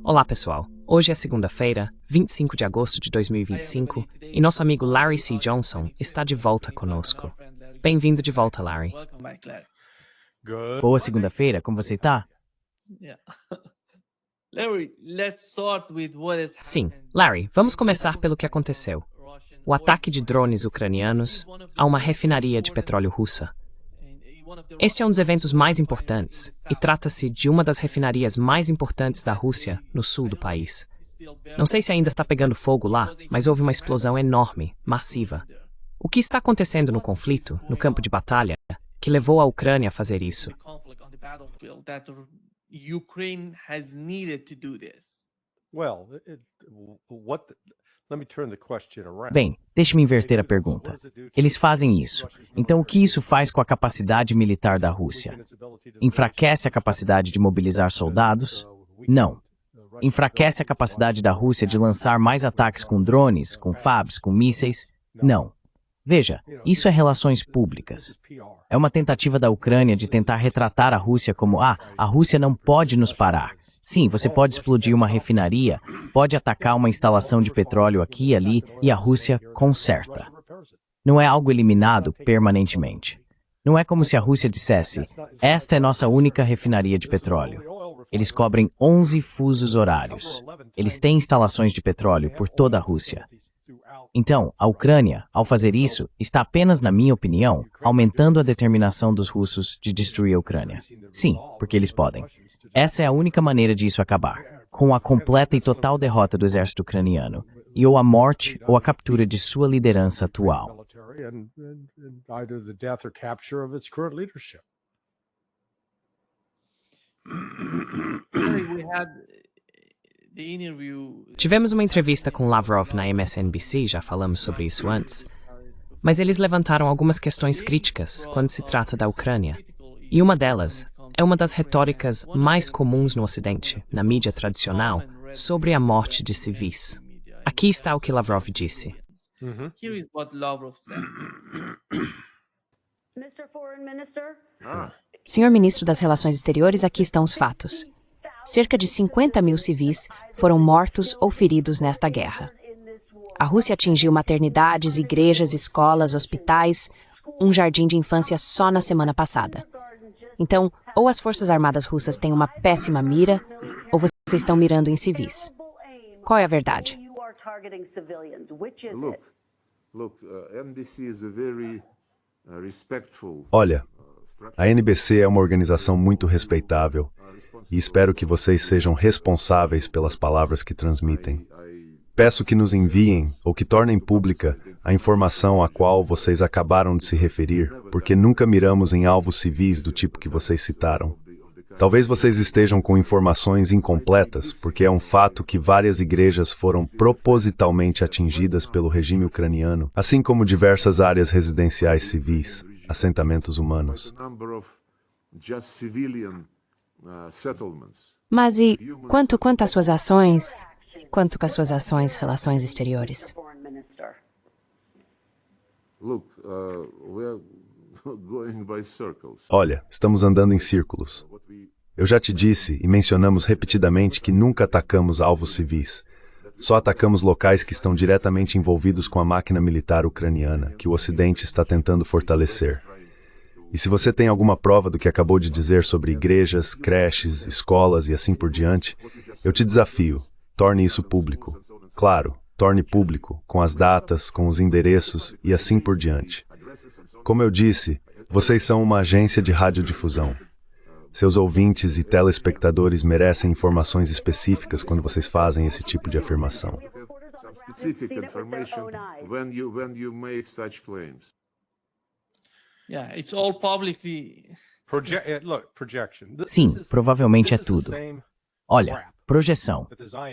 Olá, pessoal. Hoje é segunda-feira, 25 de agosto de 2025, e nosso amigo Larry C. Johnson está de volta conosco. Bem-vindo de volta, Larry. Boa segunda-feira, como você tá? Sim, Larry, vamos começar pelo que aconteceu. O ataque de drones ucranianos a uma refinaria de petróleo russa. Este é um dos eventos mais importantes, e trata-se de uma das refinarias mais importantes da Rússia, no sul do país. Não sei se ainda está pegando fogo lá, mas houve uma explosão enorme, massiva. O que está acontecendo no conflito, no campo de batalha, que levou a Ucrânia a fazer isso? Bem, deixe-me inverter a pergunta. Eles fazem isso. Então, o que isso faz com a capacidade militar da Rússia? Enfraquece a capacidade de mobilizar soldados? Não. Enfraquece a capacidade da Rússia de lançar mais ataques com drones, com FABs, com mísseis? Não. Veja, isso é relações públicas. É uma tentativa da Ucrânia de tentar retratar a Rússia como a Rússia não pode nos parar. Sim, você pode explodir uma refinaria, pode atacar uma instalação de petróleo aqui e ali, e a Rússia conserta. Não é algo eliminado permanentemente. Não é como se a Rússia dissesse, esta é nossa única refinaria de petróleo. Eles cobrem 11 fusos horários. Eles têm instalações de petróleo por toda a Rússia. Então, a Ucrânia, ao fazer isso, está apenas, na minha opinião, aumentando a determinação dos russos de destruir a Ucrânia. Sim, porque eles podem. Essa é a única maneira de isso acabar, com a completa e total derrota do exército ucraniano, e ou a morte ou a captura de sua liderança atual. Tivemos uma entrevista com Lavrov na MSNBC, já falamos sobre isso antes, mas eles levantaram algumas questões críticas quando se trata da Ucrânia, e uma delas é uma das retóricas mais comuns no Ocidente, na mídia tradicional, sobre a morte de civis. Aqui está o que Lavrov disse. Senhor Ministro das Relações Exteriores, aqui estão os fatos. Cerca de 50 mil civis foram mortos ou feridos nesta guerra. A Rússia atingiu maternidades, igrejas, escolas, hospitais, um jardim de infância só na semana passada. Então, ou as Forças Armadas Russas têm uma péssima mira, ou vocês estão mirando em civis. Qual é a verdade? Olha, a NBC é uma organização muito respeitável e espero que vocês sejam responsáveis pelas palavras que transmitem. Peço que nos enviem ou que tornem pública a informação a qual vocês acabaram de se referir, porque nunca miramos em alvos civis do tipo que vocês citaram. Talvez vocês estejam com informações incompletas, porque é um fato que várias igrejas foram propositalmente atingidas pelo regime ucraniano, assim como diversas áreas residenciais civis, assentamentos humanos. Mas e quanto às suas ações? Quanto com as suas ações, relações exteriores? Olha, estamos andando em círculos. Eu já te disse e mencionamos repetidamente que nunca atacamos alvos civis. Só atacamos locais que estão diretamente envolvidos com a máquina militar ucraniana, que o Ocidente está tentando fortalecer. E se você tem alguma prova do que acabou de dizer sobre igrejas, creches, escolas e assim por diante, eu te desafio. Torne isso público. Claro, torne público, com as datas, com os endereços e assim por diante. Como eu disse, vocês são uma agência de radiodifusão. Seus ouvintes e telespectadores merecem informações específicas quando vocês fazem esse tipo de afirmação. Sim, provavelmente é tudo. Olha, projeção.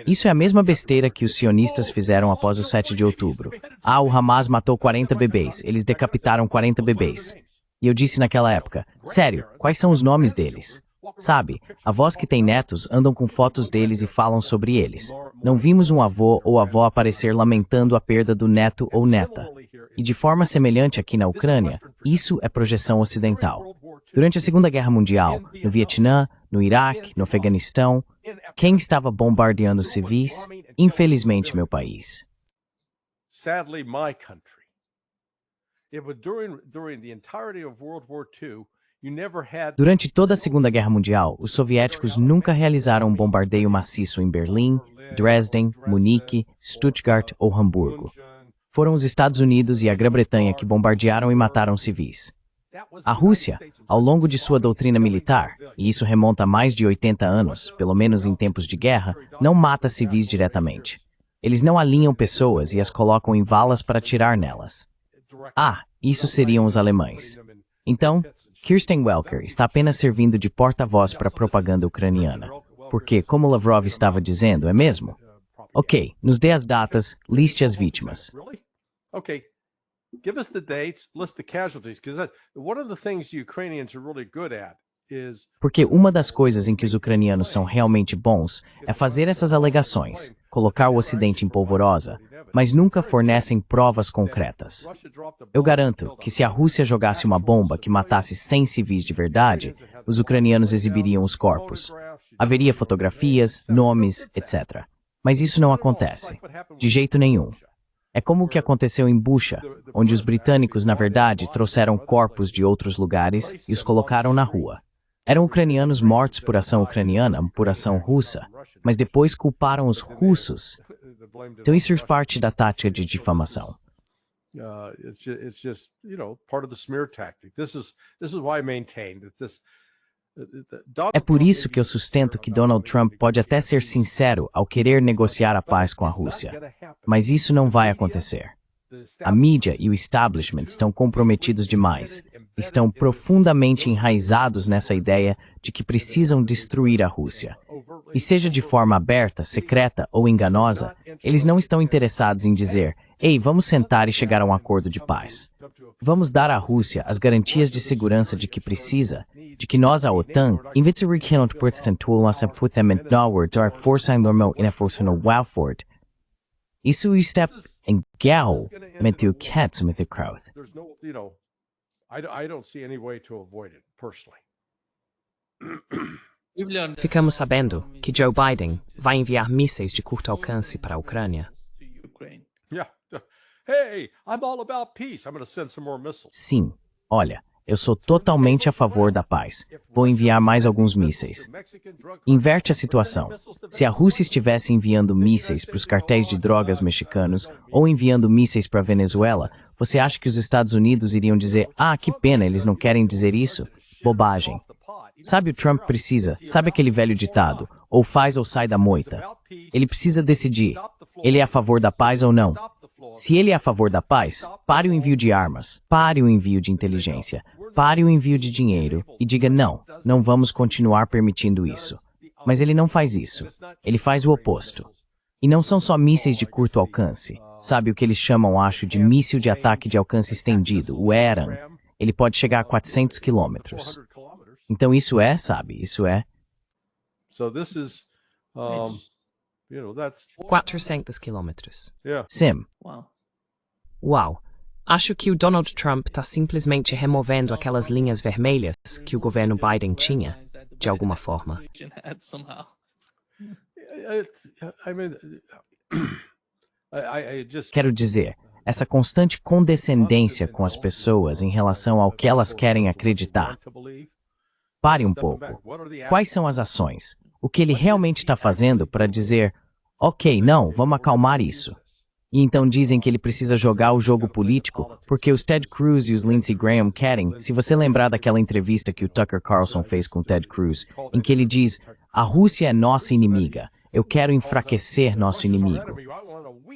Isso é a mesma besteira que os sionistas fizeram após o 7 de outubro. O Hamas matou 40 bebês, eles decapitaram 40 bebês. E eu disse naquela época, sério, quais são os nomes deles? Sabe, avós que têm netos andam com fotos deles e falam sobre eles. Não vimos um avô ou avó aparecer lamentando a perda do neto ou neta. E de forma semelhante aqui na Ucrânia, isso é projeção ocidental. Durante a Segunda Guerra Mundial, no Vietnã, no Iraque, no Afeganistão, Quem estava bombardeando civis? Infelizmente, meu país. Sadly, my country. But during the entirety of World War II, you never had. Durante toda a Segunda Guerra Mundial, os soviéticos nunca realizaram um bombardeio maciço em Berlim, Dresden, Munique, Stuttgart ou Hamburgo. Foram os Estados Unidos e a Grã-Bretanha que bombardearam e mataram civis. A Rússia, ao longo de sua doutrina militar, e isso remonta a mais de 80 anos, pelo menos em tempos de guerra, não mata civis diretamente. Eles não alinham pessoas e as colocam em valas para atirar nelas. Isso seriam os alemães. Então, Kirsten Welker está apenas servindo de porta-voz para a propaganda ucraniana. Porque, como Lavrov estava dizendo, é mesmo? Ok, nos dê as datas, liste as vítimas. Okay, give us the dates, list the casualties, because one of the things the Ukrainians are really good at is. Porque uma das coisas em que os ucranianos são realmente bons é fazer essas alegações, colocar o Ocidente em polvorosa, mas nunca fornecem provas concretas. Eu garanto que se a Rússia jogasse uma bomba que matasse 100 civis de verdade, os ucranianos exibiriam os corpos. Haveria fotografias, nomes, etc. Mas isso não acontece. De jeito nenhum. É como o que aconteceu em Bucha, onde os britânicos, na verdade, trouxeram corpos de outros lugares e os colocaram na rua. Eram ucranianos mortos por ação ucraniana, por ação russa, mas depois culparam os russos. Então isso é parte da tática de difamação. It's just, part of the smear tactic. This is why I maintain that this. É por isso que eu sustento que Donald Trump pode até ser sincero ao querer negociar a paz com a Rússia. Mas isso não vai acontecer. A mídia e o establishment estão comprometidos demais. Estão profundamente enraizados nessa ideia de que precisam destruir a Rússia. E seja de forma aberta, secreta ou enganosa, eles não estão interessados em dizer: "Ei, vamos sentar e chegar a um acordo de paz. Vamos dar à Rússia as garantias de segurança de que precisa, de que nós, a OTAN, isso está em guerra met o Kraut. I don't see any way to avoid it, personally. Ficamos sabendo que Joe Biden vai enviar mísseis de curto alcance para a Ucrânia. Yeah. Hey, I'm all about peace. I'm going to send some more missiles. Sim, olha, eu sou totalmente a favor da paz. Vou enviar mais alguns mísseis. Inverte a situação. Se a Rússia estivesse enviando mísseis para os cartéis de drogas mexicanos ou enviando mísseis para a Venezuela, você acha que os Estados Unidos iriam dizer: "Ah, que pena, eles não querem dizer isso"? Bobagem. Sabe o Trump precisa? Sabe aquele velho ditado? Ou faz ou sai da moita. Ele precisa decidir. Ele é a favor da paz ou não? Se ele é a favor da paz, pare o envio de armas, pare o envio de inteligência, pare o envio de dinheiro e diga: não, não vamos continuar permitindo isso. Mas ele não faz isso. Ele faz o oposto. E não são só mísseis de curto alcance. Sabe o que eles chamam, acho, de míssil de ataque de alcance estendido, o ERAN. Ele pode chegar a 400 quilômetros. Então isso é, sabe, isso é... So this is, that's... 400 quilômetros. Yeah. Sim. Uau! Acho que o Donald Trump está simplesmente removendo aquelas linhas vermelhas que o governo Biden tinha, de alguma forma. Quero dizer, essa constante condescendência com as pessoas em relação ao que elas querem acreditar. Pare um pouco. Quais são as ações? O que ele realmente está fazendo para dizer: ok, não, vamos acalmar isso. E então dizem que ele precisa jogar o jogo político porque os Ted Cruz e os Lindsey Graham querem. Se você lembrar daquela entrevista que o Tucker Carlson fez com o Ted Cruz, em que ele diz: a Rússia é nossa inimiga, eu quero enfraquecer nosso inimigo.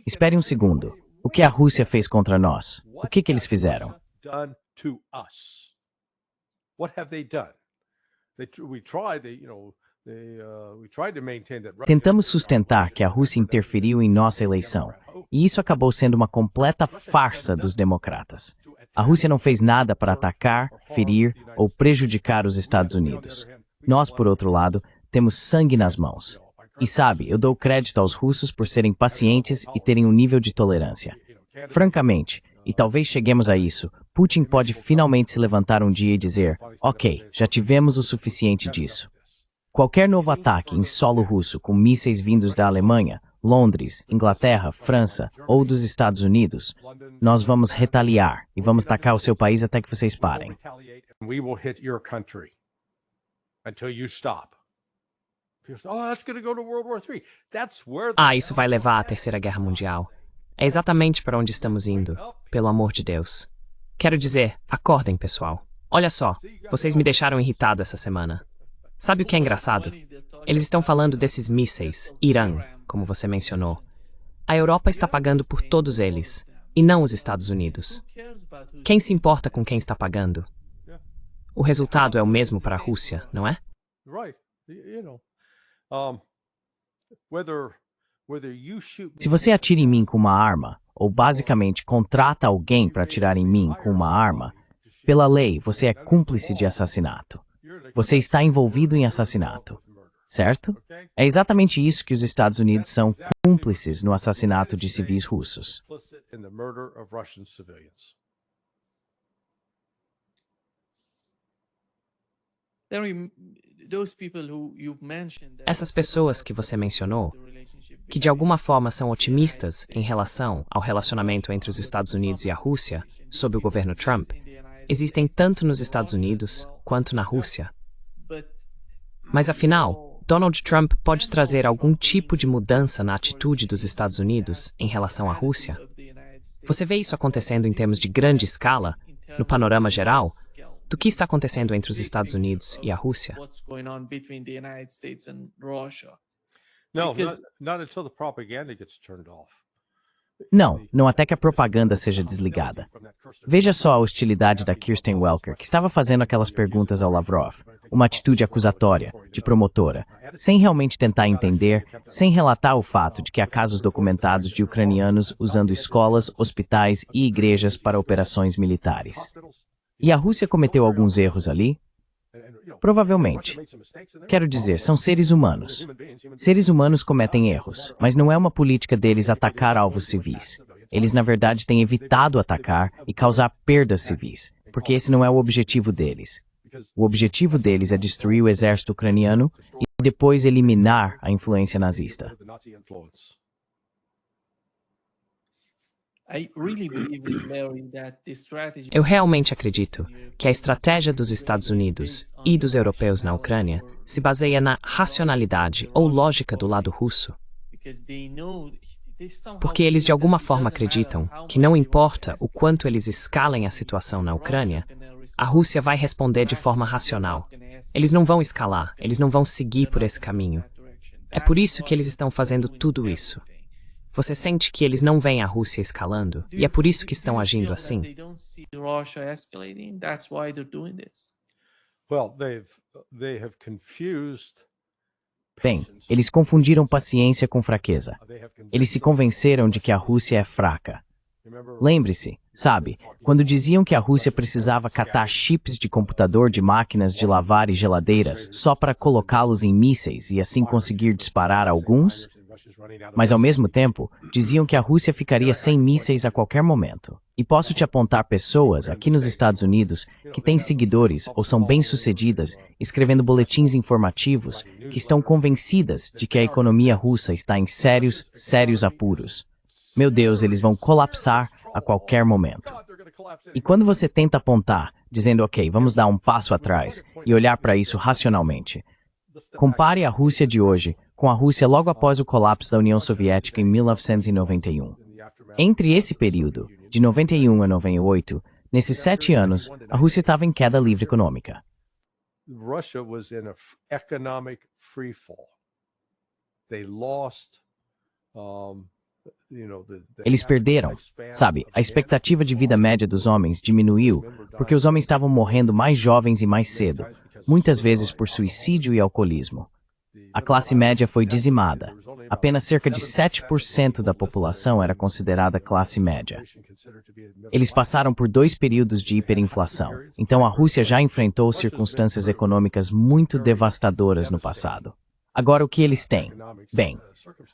Espere um segundo. O que a Rússia fez contra nós? O que eles fizeram? Tentamos sustentar que a Rússia interferiu em nossa eleição, e isso acabou sendo uma completa farsa dos democratas. A Rússia não fez nada para atacar, ferir ou prejudicar os Estados Unidos. Nós, por outro lado, temos sangue nas mãos. E sabe, eu dou crédito aos russos por serem pacientes e terem um nível de tolerância. Francamente, e talvez cheguemos a isso, Putin pode finalmente se levantar um dia e dizer: ok, já tivemos o suficiente disso. Qualquer novo ataque em solo russo com mísseis vindos da Alemanha, Londres, Inglaterra, França ou dos Estados Unidos, nós vamos retaliar e vamos atacar o seu país até que vocês parem. We will hit your country until you stop. People say, oh, that's going to go to World War III. That's where Isso vai levar à Terceira Guerra Mundial. É exatamente para onde estamos indo, pelo amor de Deus. Quero dizer, acordem, pessoal. Olha só, vocês me deixaram irritado essa semana. Sabe o que é engraçado? Eles estão falando desses mísseis, Irã, como você mencionou. A Europa está pagando por todos eles, e não os Estados Unidos. Quem se importa com quem está pagando? O resultado é o mesmo para a Rússia, não é? right, you know, whether you shoot Se você atira em mim com uma arma, ou basicamente contrata alguém para atirar em mim com uma arma, pela lei você é cúmplice de assassinato. Você está envolvido em assassinato, certo? É exatamente isso que os Estados Unidos são cúmplices no assassinato de civis russos. complicit in the murder of Russian civilians. Essas pessoas que você mencionou, que de alguma forma são otimistas em relação ao relacionamento entre os Estados Unidos e a Rússia, sob o governo Trump, existem tanto nos Estados Unidos quanto na Rússia. Mas afinal, Donald Trump pode trazer algum tipo de mudança na atitude dos Estados Unidos em relação à Rússia? Você vê isso acontecendo em termos de grande escala, no panorama geral, do que está acontecendo entre os Estados Unidos e a Rússia? No, not until the propaganda gets turned off. Não até que a propaganda seja desligada. Veja só a hostilidade da Kirsten Welker, que estava fazendo aquelas perguntas ao Lavrov, uma atitude acusatória, de promotora, sem realmente tentar entender, sem relatar o fato de que há casos documentados de ucranianos usando escolas, hospitais e igrejas para operações militares. E a Rússia cometeu alguns erros ali? Provavelmente. Quero dizer, são seres humanos. Seres humanos cometem erros, mas não é uma política deles atacar alvos civis. Eles, na verdade, têm evitado atacar e causar perdas civis, porque esse não é o objetivo deles. O objetivo deles é destruir o exército ucraniano e depois eliminar a influência nazista. Eu realmente acredito que a estratégia dos Estados Unidos e dos europeus na Ucrânia se baseia na racionalidade ou lógica do lado russo. Porque eles de alguma forma acreditam que não importa o quanto eles escalem a situação na Ucrânia, a Rússia vai responder de forma racional. Eles não vão escalar, eles não vão seguir por esse caminho. É por isso que eles estão fazendo tudo isso. Você sente que eles não veem a Rússia escalando, e é por isso que estão agindo assim? Well, they have confused. Bem, eles confundiram paciência com fraqueza. Eles se convenceram de que a Rússia é fraca. Lembre-se, sabe, quando diziam que a Rússia precisava catar chips de computador de máquinas de lavar e geladeiras só para colocá-los em mísseis e assim conseguir disparar alguns? Mas, ao mesmo tempo, diziam que a Rússia ficaria sem mísseis a qualquer momento. E posso te apontar pessoas aqui nos Estados Unidos que têm seguidores ou são bem-sucedidas escrevendo boletins informativos que estão convencidas de que a economia russa está em sérios apuros. Meu Deus, eles vão colapsar a qualquer momento. E quando você tenta apontar, dizendo, ok, vamos dar um passo atrás e olhar para isso racionalmente, compare a Rússia de hoje com a Rússia logo após o colapso da União Soviética em 1991. Entre esse período, de 91 a 98, nesses 7 anos, a Rússia estava em queda livre econômica. Russia was in a economic free fall. They lost, Eles perderam, sabe, a expectativa de vida média dos homens diminuiu porque os homens estavam morrendo mais jovens e mais cedo, muitas vezes por suicídio e alcoolismo. A classe média foi dizimada. Apenas cerca de 7% da população era considerada classe média. Eles passaram por 2 períodos de hiperinflação, então a Rússia já enfrentou circunstâncias econômicas muito devastadoras no passado. Agora o que eles têm? Bem,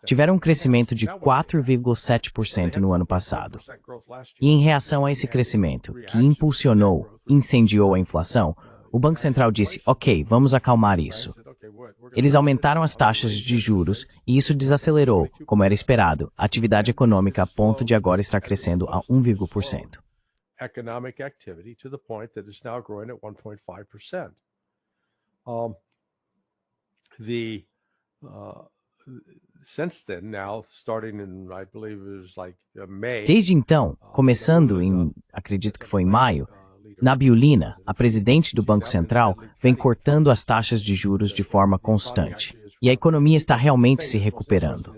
tiveram um crescimento de 4,7% no ano passado. E em reação a esse crescimento, que incendiou a inflação, o Banco Central disse, ok, vamos acalmar isso. Eles aumentaram as taxas de juros e isso desacelerou, como era esperado, a atividade econômica a ponto de agora estar crescendo a 1,%. Economic activity to the point that it's now growing at 1.5%. Since then, now starting in, I believe it was like May. Desde então, começando em, acredito que foi em maio, Nabiullina, a presidente do Banco Central, vem cortando as taxas de juros de forma constante. E a economia está realmente se recuperando.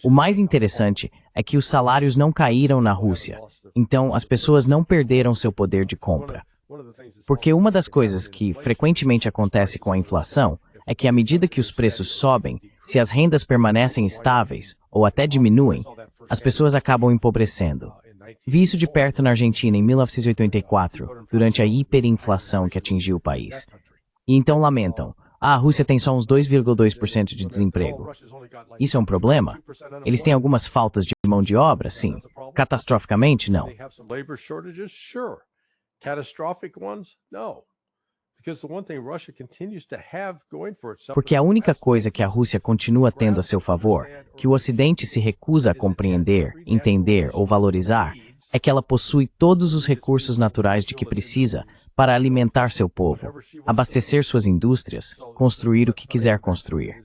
O mais interessante é que os salários não caíram na Rússia, então as pessoas não perderam seu poder de compra. Porque uma das coisas que frequentemente acontece com a inflação é que à medida que os preços sobem, se as rendas permanecem estáveis ou até diminuem, as pessoas acabam empobrecendo. Vi isso de perto na Argentina em 1984, durante a hiperinflação que atingiu o país. E então lamentam, a Rússia tem só uns 2,2% de desemprego. Isso é um problema? Eles têm algumas faltas de mão de obra, sim. Catastroficamente, não. Porque a única coisa que a Rússia continua tendo a seu favor, que o Ocidente se recusa a compreender, entender ou valorizar, é que ela possui todos os recursos naturais de que precisa para alimentar seu povo, abastecer suas indústrias, construir o que quiser construir.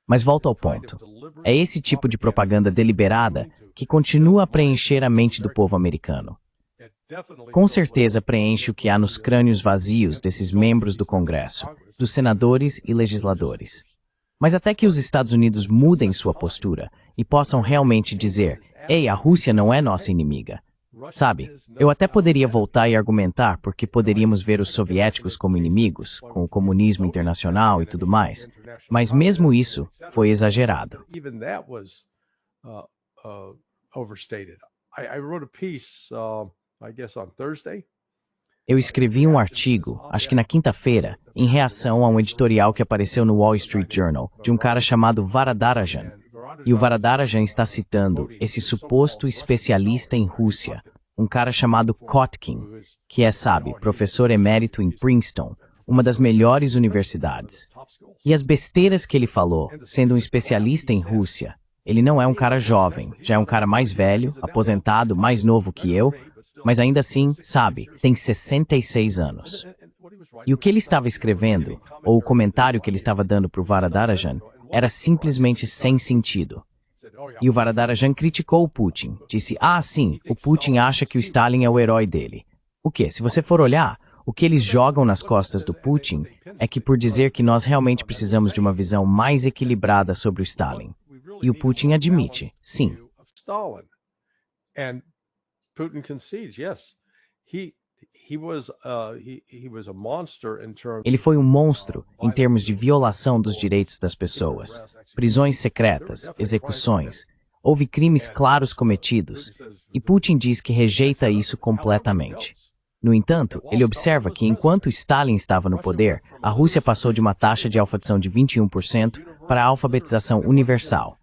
Mas volto ao ponto. É esse tipo de propaganda deliberada que continua a preencher a mente do povo americano. Com certeza preenche o que há nos crânios vazios desses membros do Congresso, dos senadores e legisladores. Mas até que os Estados Unidos mudem sua postura e possam realmente dizer, ei, a Rússia não é nossa inimiga. Sabe, eu até poderia voltar e argumentar porque poderíamos ver os soviéticos como inimigos, com o comunismo internacional e tudo mais, mas mesmo isso foi exagerado. Eu escrevi um artigo, acho que na quinta-feira, em reação a um editorial que apareceu no Wall Street Journal, de um cara chamado Varadarajan. E o Varadarajan está citando esse suposto especialista em Rússia, um cara chamado Kotkin, que é, sabe, professor emérito em Princeton, uma das melhores universidades. E as besteiras que ele falou, sendo um especialista em Rússia, ele não é um cara jovem, já é um cara mais velho, aposentado, mais novo que eu, mas ainda assim, sabe, tem 66 anos. E o que ele estava escrevendo, ou o comentário que ele estava dando para o Varadarajan, era simplesmente sem sentido. E o Varadarajan criticou o Putin. Disse, sim, o Putin acha que o Stalin é o herói dele. O quê? Se você for olhar, o que eles jogam nas costas do Putin é que por dizer que nós realmente precisamos de uma visão mais equilibrada sobre o Stalin. E o Putin admite, sim. Putin concedes, yes. Ele foi um monstro em termos de violação dos direitos das pessoas, prisões secretas, execuções. Houve crimes claros cometidos, e Putin diz que rejeita isso completamente. No entanto, ele observa que enquanto Stalin estava no poder, a Rússia passou de uma taxa de alfabetização de 21% para a alfabetização universal.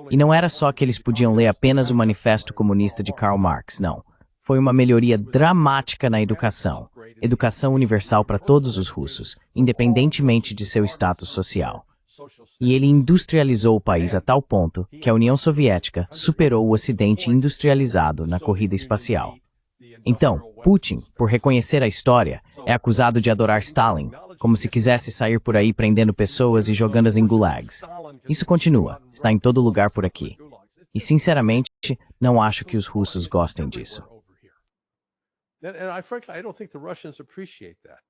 E não era só que eles podiam ler apenas o Manifesto Comunista de Karl Marx, não. Foi uma melhoria dramática na educação. Educação universal para todos os russos, independentemente de seu status social. E ele industrializou o país a tal ponto que a União Soviética superou o Ocidente industrializado na corrida espacial. Então, Putin, por reconhecer a história, é acusado de adorar Stalin, como se quisesse sair por aí prendendo pessoas e jogando-as em gulags. Isso continua, está em todo lugar por aqui. E, sinceramente, não acho que os russos gostem disso. And frankly, I don't think the Russians appreciate that.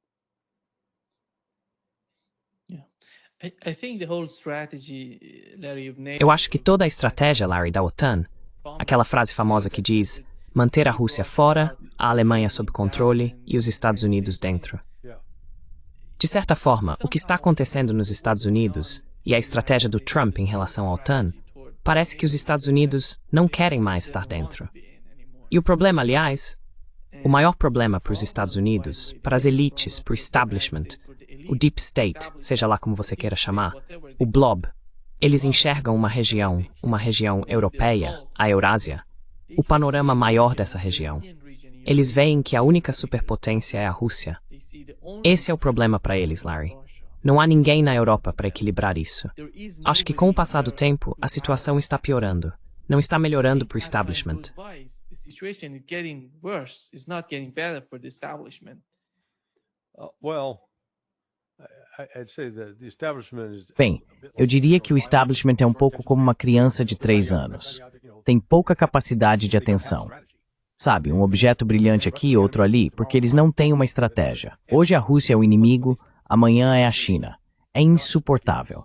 Eu acho que toda a estratégia, Larry, da OTAN, aquela frase famosa que diz manter a Rússia fora, a Alemanha sob controle e os Estados Unidos dentro. De certa forma, o que está acontecendo nos Estados Unidos e a estratégia do Trump em relação à OTAN, parece que os Estados Unidos não querem mais estar dentro. E o problema, aliás, o maior problema para os Estados Unidos, para as elites, para o establishment, o deep state, seja lá como você queira chamar, o blob, eles enxergam uma região europeia, a Eurásia, o panorama maior dessa região. Eles veem que a única superpotência é a Rússia. Esse é o problema para eles, Larry. Não há ninguém na Europa para equilibrar isso. Acho que com o passar do tempo, a situação está piorando. Não está melhorando para o establishment. Bem, eu diria que o establishment é um pouco como uma criança de 3 anos. Tem pouca capacidade de atenção. Sabe, um objeto brilhante aqui, outro ali, porque eles não têm uma estratégia. Hoje a Rússia é o inimigo, amanhã é a China. É insuportável.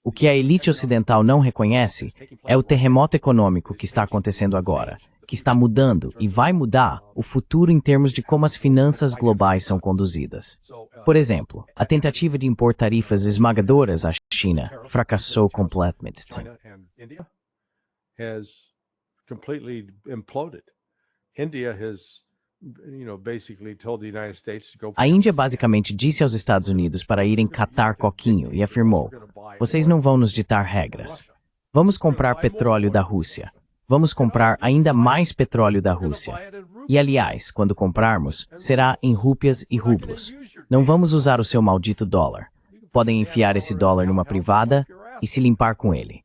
O que a elite ocidental não reconhece é o terremoto econômico que está acontecendo agora, que está mudando e vai mudar o futuro em termos de como as finanças globais são conduzidas. Por exemplo, a tentativa de impor tarifas esmagadoras à China fracassou completamente. A Índia basicamente disse aos Estados Unidos para irem catar coquinho e afirmou: vocês não vão nos ditar regras. Vamos comprar petróleo da Rússia. Vamos comprar ainda mais petróleo da Rússia. E, aliás, quando comprarmos, será em rúpias e rublos. Não vamos usar o seu maldito dólar. Podem enfiar esse dólar numa privada e se limpar com ele.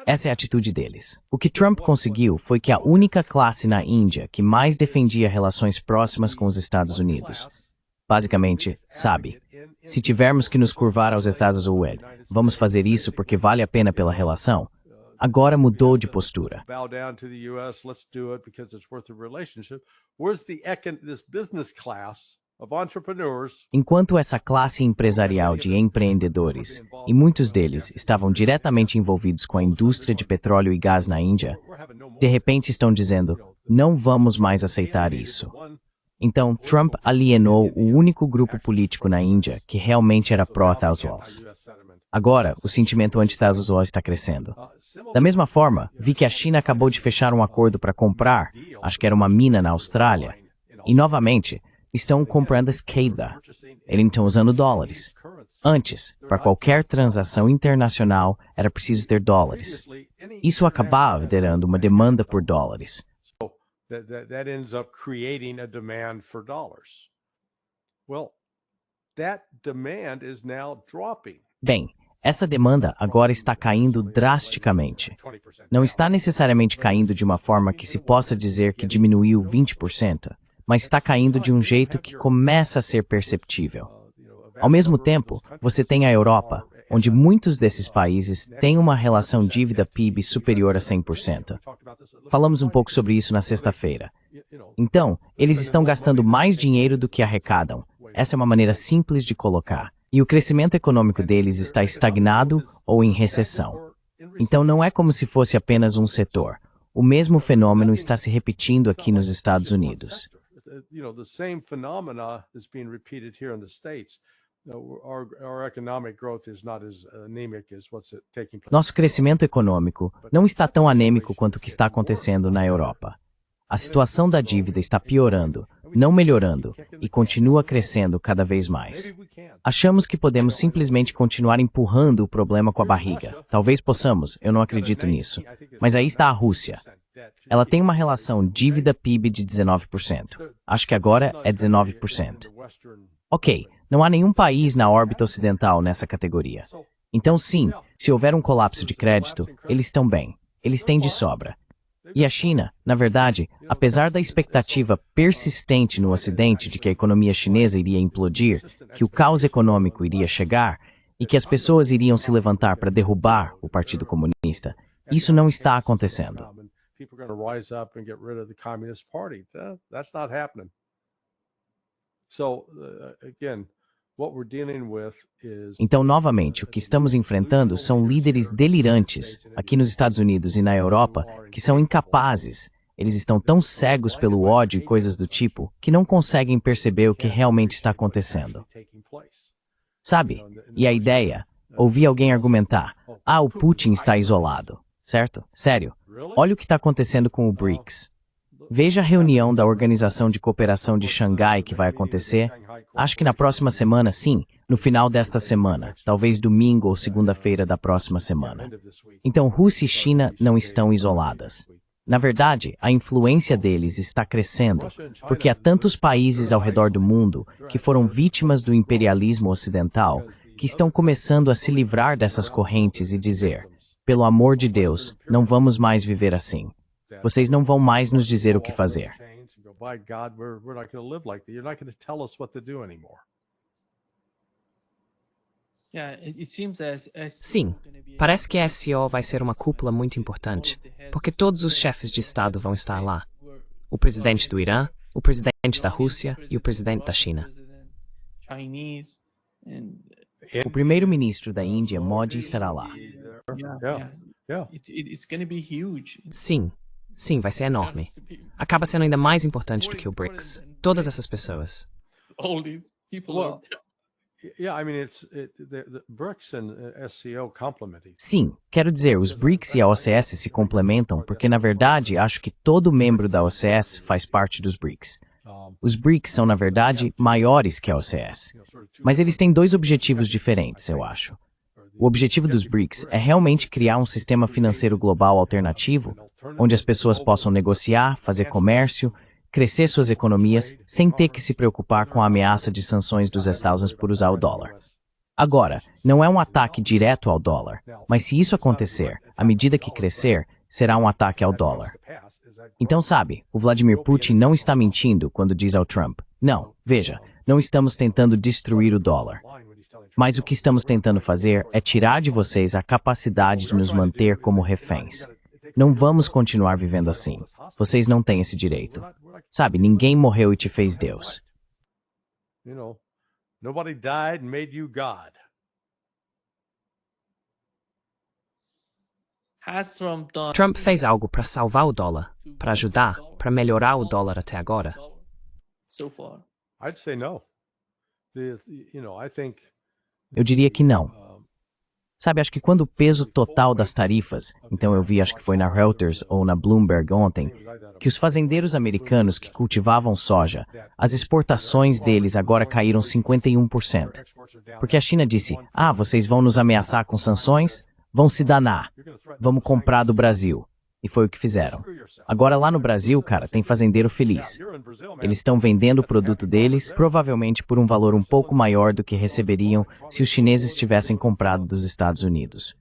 Essa é a atitude deles. O que Trump conseguiu foi que a única classe na Índia que mais defendia relações próximas com os Estados Unidos. Basicamente, sabe, se tivermos que nos curvar aos Estados Unidos, vamos fazer isso porque vale a pena pela relação. Agora mudou de postura. Enquanto essa classe empresarial de empreendedores, e muitos deles estavam diretamente envolvidos com a indústria de petróleo e gás na Índia, de repente estão dizendo, não vamos mais aceitar isso. Então, Trump alienou o único grupo político na Índia que realmente era pró-Estados Unidos. Agora, o sentimento anti-Estados Unidos está crescendo. Da mesma forma, vi que a China acabou de fechar um acordo para comprar, acho que era uma mina na Austrália, e novamente, estão comprando a esquerda. Eles estão usando dólares. Antes, para qualquer transação internacional, era preciso ter dólares. Isso acabava gerando uma demanda por dólares. That ends up creating a demand for dollars. Well, that demand is now dropping. Bem, essa demanda agora está caindo drasticamente. Não está necessariamente caindo de uma forma que se possa dizer que diminuiu 20%, mas está caindo de um jeito que começa a ser perceptível. Ao mesmo tempo, você tem a Europa, onde muitos desses países têm uma relação dívida-PIB superior a 100%. Falamos um pouco sobre isso na sexta-feira. Então, eles estão gastando mais dinheiro do que arrecadam. Essa é uma maneira simples de colocar. E o crescimento econômico deles está estagnado ou em recessão. Então, não é como se fosse apenas um setor. O mesmo fenômeno está se repetindo aqui nos Estados Unidos. Nosso crescimento econômico não está tão anêmico quanto o que está acontecendo na Europa. A situação da dívida está piorando, não melhorando, e continua crescendo cada vez mais. Achamos que podemos simplesmente continuar empurrando o problema com a barriga. Talvez possamos, eu não acredito nisso. Mas aí está a Rússia. Ela tem uma relação dívida-PIB de 19%. Acho que agora é 19%. Ok, não há nenhum país na órbita ocidental nessa categoria. Então sim, se houver um colapso de crédito, eles estão bem. Eles têm de sobra. E a China, na verdade, apesar da expectativa persistente no Ocidente de que a economia chinesa iria implodir, que o caos econômico iria chegar e que as pessoas iriam se levantar para derrubar o Partido Comunista, isso não está acontecendo. Então, novamente, o que estamos enfrentando são líderes delirantes, aqui nos Estados Unidos e na Europa, que são incapazes. Eles estão tão cegos pelo ódio e coisas do tipo, que não conseguem perceber o que realmente está acontecendo. Sabe? E a ideia, ouvi alguém argumentar, o Putin está isolado, certo? Sério, olha o que está acontecendo com o BRICS. Veja a reunião da Organização de Cooperação de Xangai que vai acontecer. Acho que na próxima semana, sim, no final desta semana, talvez domingo ou segunda-feira da próxima semana. Então, Rússia e China não estão isoladas. Na verdade, a influência deles está crescendo, porque há tantos países ao redor do mundo que foram vítimas do imperialismo ocidental que estão começando a se livrar dessas correntes e dizer: pelo amor de Deus, não vamos mais viver assim. Vocês não vão mais nos dizer o que fazer. By God, we're not going to live like that. You're not going to tell us what to do anymore. Sim, parece que a SCO vai ser uma cúpula muito importante, porque todos os chefes de Estado vão estar lá. O presidente do Irã, o presidente da Rússia e o presidente da China. O primeiro-ministro da Índia, Modi, estará lá. Sim, vai ser enorme. Acaba sendo ainda mais importante do que o BRICS. Todas essas pessoas. Well, yeah, I mean, the BRICS and SCO complement each Sim, quero dizer, os BRICS e a OCS se complementam porque, na verdade, acho que todo membro da OCS faz parte dos BRICS. Os BRICS são, na verdade, maiores que a OCS. Mas eles têm dois objetivos diferentes, eu acho. O objetivo dos BRICS é realmente criar um sistema financeiro global alternativo, onde as pessoas possam negociar, fazer comércio, crescer suas economias, sem ter que se preocupar com a ameaça de sanções dos Estados Unidos por usar o dólar. Agora, não é um ataque direto ao dólar, mas se isso acontecer, à medida que crescer, será um ataque ao dólar. Então, sabe, o Vladimir Putin não está mentindo quando diz ao Trump: não, veja, não estamos tentando destruir o dólar. Mas o que estamos tentando fazer é tirar de vocês a capacidade de nos manter como reféns. Não vamos continuar vivendo assim. Vocês não têm esse direito. Sabe, ninguém morreu e te fez Deus. You know, nobody died and made you God. Trump fez algo para salvar o dólar, para ajudar, para melhorar o dólar até agora? I'd say no. I think Eu diria que não. Sabe, acho que quando o peso total das tarifas, então eu vi, acho que foi na Reuters ou na Bloomberg ontem, que os fazendeiros americanos que cultivavam soja, as exportações deles agora caíram 51%. Porque a China disse: vocês vão nos ameaçar com sanções? Vão se danar. Vamos comprar do Brasil. E foi o que fizeram. Agora lá no Brasil, cara, tem fazendeiro feliz. Eles estão vendendo o produto deles, provavelmente por um valor um pouco maior do que receberiam se os chineses tivessem comprado dos Estados Unidos.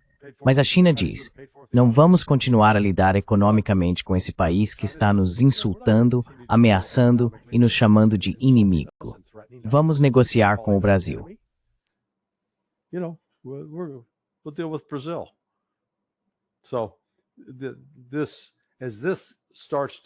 Mas a China diz: não vamos continuar a lidar economicamente com esse país que está nos insultando, ameaçando e nos chamando de inimigo. Vamos negociar com o Brasil. We'll deal with Brazil. So,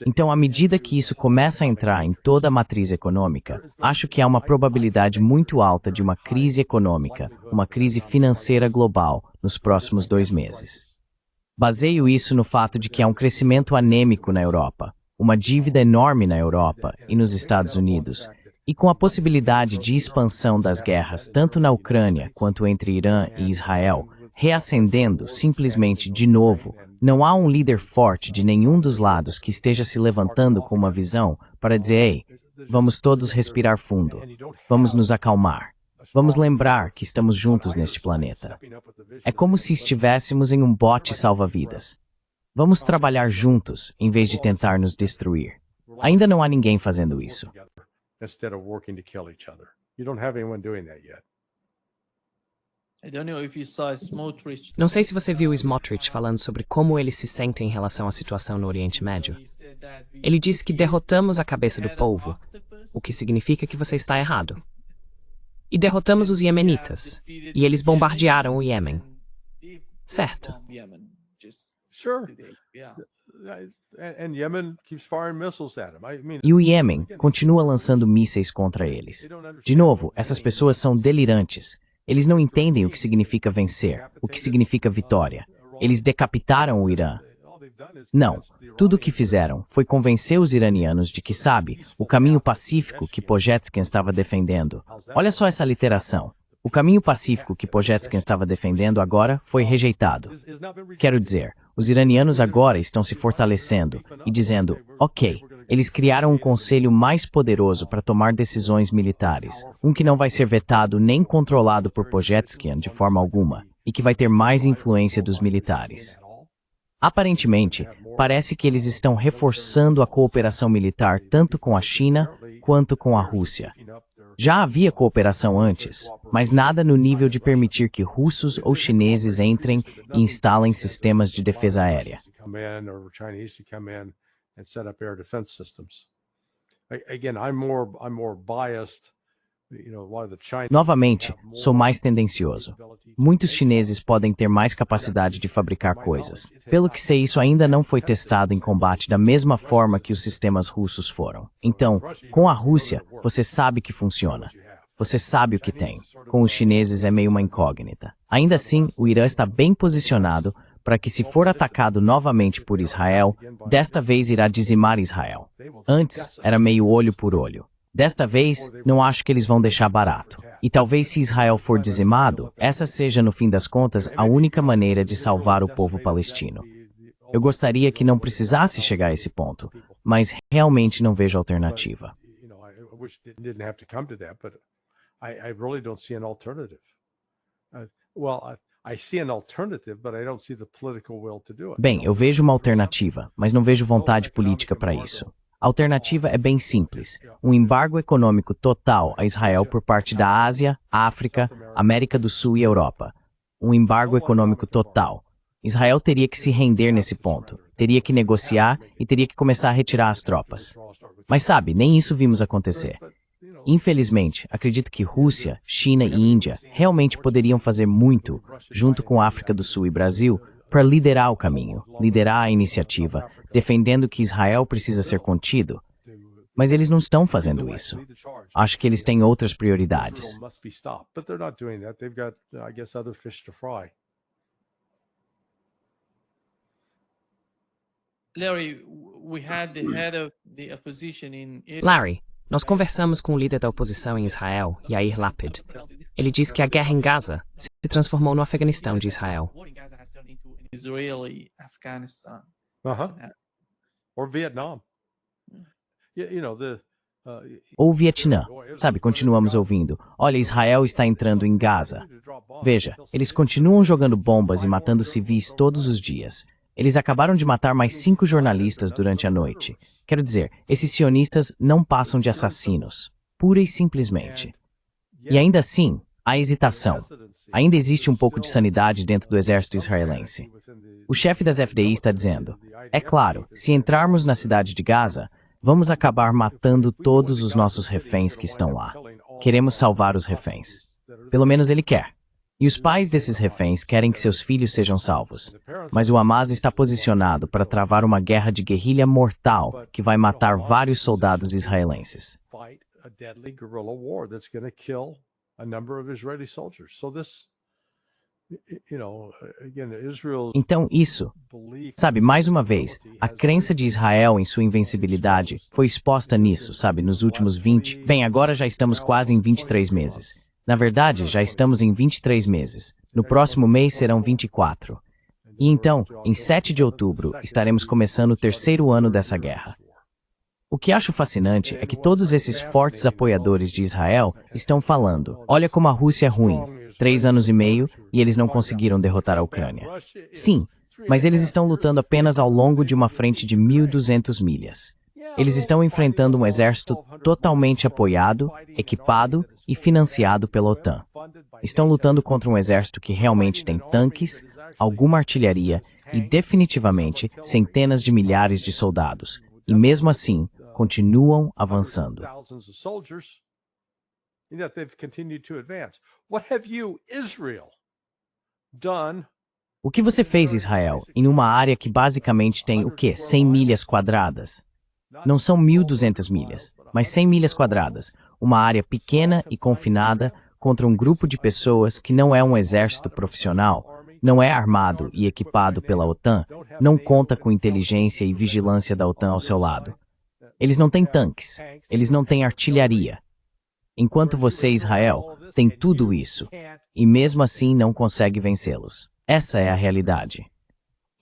Então, à medida que isso começa a entrar em toda a matriz econômica, acho que há uma probabilidade muito alta de uma crise econômica, uma crise financeira global, nos próximos 2 meses. Baseio isso no fato de que há um crescimento anêmico na Europa, uma dívida enorme na Europa e nos Estados Unidos, e com a possibilidade de expansão das guerras tanto na Ucrânia quanto entre Irã e Israel, reacendendo simplesmente de novo. Não há um líder forte de nenhum dos lados que esteja se levantando com uma visão para dizer: ei, vamos todos respirar fundo, vamos nos acalmar, vamos lembrar que estamos juntos neste planeta. É como se estivéssemos em um bote salva-vidas. Vamos trabalhar juntos em vez de tentar nos destruir. Ainda não há ninguém fazendo isso. Não sei se você viu o Smotrich falando sobre como ele se sente em relação à situação no Oriente Médio. Ele disse que derrotamos a cabeça do povo, o que significa que você está errado. E derrotamos os iemenitas, e eles bombardearam o Iêmen. Certo. Sure. E o Iêmen continua lançando mísseis contra eles. De novo, essas pessoas são delirantes. Eles não entendem o que significa vencer, o que significa vitória. Eles decapitaram o Irã. Não, tudo o que fizeram foi convencer os iranianos de que, sabe, o caminho pacífico que Pojetkin estava defendendo. Olha só essa literação. O caminho pacífico que Pojetkin estava defendendo agora foi rejeitado. Quero dizer, os iranianos agora estão se fortalecendo e dizendo: ok, eles criaram um conselho mais poderoso para tomar decisões militares, um que não vai ser vetado nem controlado por Pojetkin de forma alguma, e que vai ter mais influência dos militares. Aparentemente, parece que eles estão reforçando a cooperação militar tanto com a China quanto com a Rússia. Já havia cooperação antes, mas nada no nível de permitir que russos ou chineses entrem e instalem sistemas de defesa aérea. Novamente, sou mais tendencioso. Muitos chineses podem ter mais capacidade de fabricar coisas. Pelo que sei, isso ainda não foi testado em combate da mesma forma que os sistemas russos foram. Então, com a Rússia, você sabe que funciona. Você sabe o que tem. Com os chineses é meio uma incógnita. Ainda assim, o Irã está bem posicionado para que, se for atacado novamente por Israel, desta vez irá dizimar Israel. Antes, era meio olho por olho. Desta vez, não acho que eles vão deixar barato. E talvez se Israel for dizimado, essa seja, no fim das contas, a única maneira de salvar o povo palestino. Eu gostaria que não precisasse chegar a esse ponto, mas realmente não vejo alternativa. Bem, eu vejo uma alternativa, mas não vejo vontade política para isso. A alternativa é bem simples: um embargo econômico total a Israel por parte da Ásia, África, América do Sul e Europa. Um embargo econômico total. Israel teria que se render nesse ponto, teria que negociar e teria que começar a retirar as tropas. Mas sabe, nem isso vimos acontecer. Infelizmente, acredito que Rússia, China e Índia realmente poderiam fazer muito, junto com a África do Sul e Brasil, para liderar o caminho, liderar a iniciativa, defendendo que Israel precisa ser contido. Mas eles não estão fazendo isso. Acho que eles têm outras prioridades. Larry, nós conversamos com o líder da oposição em Israel, Yair Lapid. Ele diz que a guerra em Gaza se transformou no Afeganistão de Israel. Or Vietnam. Ou Vietnã. Sabe, continuamos ouvindo. Olha, Israel está entrando em Gaza. Veja, eles continuam jogando bombas e matando civis todos os dias. Eles acabaram de matar mais 5 jornalistas durante a noite. Quero dizer, esses sionistas não passam de assassinos. Pura e simplesmente. E ainda assim, há hesitação. Ainda existe um pouco de sanidade dentro do exército israelense. O chefe das FDI está dizendo: é claro, se entrarmos na cidade de Gaza, vamos acabar matando todos os nossos reféns que estão lá. Queremos salvar os reféns. Pelo menos ele quer. E os pais desses reféns querem que seus filhos sejam salvos. Mas o Hamas está posicionado para travar uma guerra de guerrilha mortal que vai matar vários soldados israelenses. Então isso, sabe, mais uma vez, a crença de Israel em sua invencibilidade foi exposta nisso, sabe, nos últimos 20... Bem, agora já estamos quase em 23 meses. Na verdade, já estamos em 23 meses. No próximo mês serão 24. E então, em 7 de outubro, estaremos começando o 3º ano dessa guerra. O que acho fascinante é que todos esses fortes apoiadores de Israel estão falando: olha como a Rússia é ruim, 3 anos e meio e eles não conseguiram derrotar a Ucrânia. Sim, mas eles estão lutando apenas ao longo de uma frente de 1.200 milhas. Eles estão enfrentando um exército totalmente apoiado, equipado e financiado pela OTAN. Estão lutando contra um exército que realmente tem tanques, alguma artilharia e definitivamente centenas de milhares de soldados. E mesmo assim, continuam avançando. O que você fez, Israel, em uma área que basicamente tem o quê? 100 milhas quadradas? Não são 1.200 milhas, mas 100 milhas quadradas. Uma área pequena e confinada contra um grupo de pessoas que não é um exército profissional, não é armado e equipado pela OTAN, não conta com inteligência e vigilância da OTAN ao seu lado. Eles não têm tanques, eles não têm artilharia. Enquanto você, Israel, tem tudo isso, e mesmo assim não consegue vencê-los. Essa é a realidade.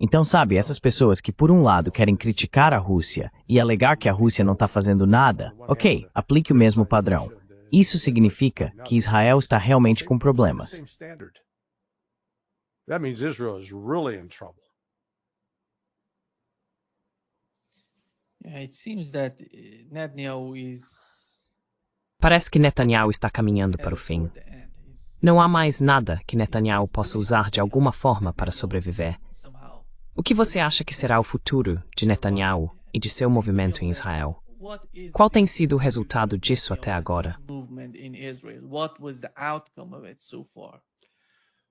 Então, sabe, essas pessoas que por um lado querem criticar a Rússia e alegar que a Rússia não está fazendo nada, ok, aplique o mesmo padrão. Isso significa que Israel está realmente com problemas. That means Israel is really in trouble. Yeah, it seems that Netanyahu is Parece que Netanyahu está caminhando para o fim. Não há mais nada que Netanyahu possa usar de alguma forma para sobreviver. O que você acha que será o futuro de Netanyahu e de seu movimento em Israel? Qual tem sido o resultado disso até agora?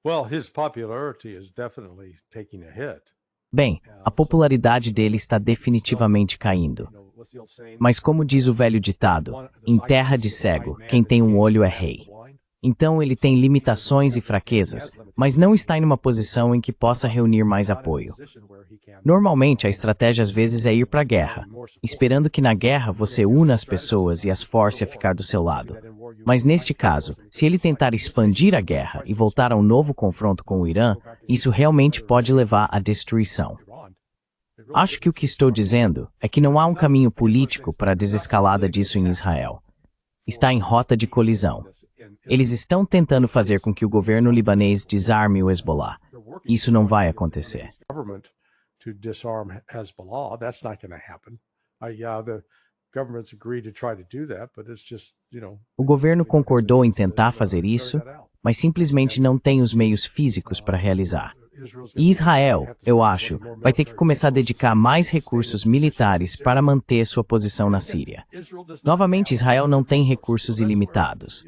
Well, his popularity is definitely taking a hit. Bem, a popularidade dele está definitivamente caindo. Mas como diz o velho ditado, em terra de cego, quem tem um olho é rei. Então ele tem limitações e fraquezas, mas não está em uma posição em que possa reunir mais apoio. Normalmente a estratégia às vezes é ir para a guerra, esperando que na guerra você una as pessoas e as force a ficar do seu lado. Mas neste caso, se ele tentar expandir a guerra e voltar a um novo confronto com o Irã, isso realmente pode levar à destruição. Acho que o que estou dizendo é que não há um caminho político para a desescalada disso em Israel. Está em rota de colisão. Eles estão tentando fazer com que o governo libanês desarme o Hezbollah. Isso não vai acontecer. To disarm Hezbollah, that's not going to happen. The government's agreed to try to do that, but it's just, O governo concordou em tentar fazer isso, mas simplesmente não tem os meios físicos para realizar. E Israel, eu acho, vai ter que começar a dedicar mais recursos militares para manter sua posição na Síria. Novamente, Israel não tem recursos ilimitados.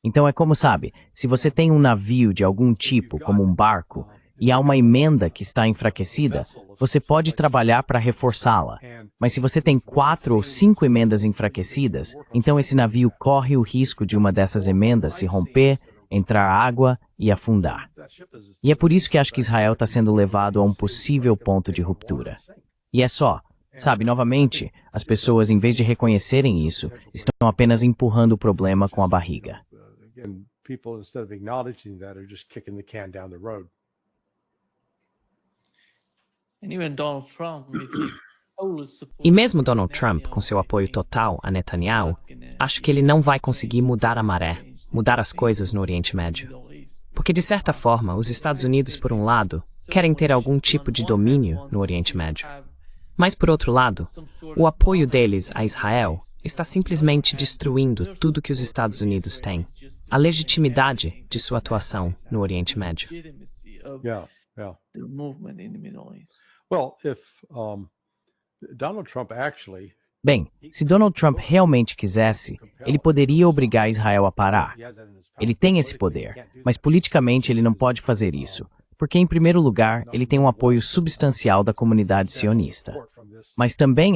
Então é como, sabe, se você tem um navio de algum tipo, como um barco, e há uma emenda que está enfraquecida, você pode trabalhar para reforçá-la. Mas se você tem 4 ou 5 emendas enfraquecidas, então esse navio corre o risco de uma dessas emendas se romper, entrar água e afundar. E é por isso que acho que Israel está sendo levado a um possível ponto de ruptura. E é só, sabe, novamente, as pessoas, em vez de reconhecerem isso, estão apenas empurrando o problema com a barriga. E mesmo Donald Trump, com seu apoio total a Netanyahu, acho que ele não vai conseguir mudar a maré, mudar as coisas no Oriente Médio. Porque, de certa forma, os Estados Unidos, por um lado, querem ter algum tipo de domínio no Oriente Médio. Mas, por outro lado, o apoio deles a Israel está simplesmente destruindo tudo que os Estados Unidos têm, a legitimidade de sua atuação no Oriente Médio. Bem, se Donald Trump realmente quisesse, ele poderia obrigar Israel a parar. Ele tem esse poder, mas politicamente ele não pode fazer isso, porque, em primeiro lugar, ele tem um apoio substancial da comunidade sionista. Mas também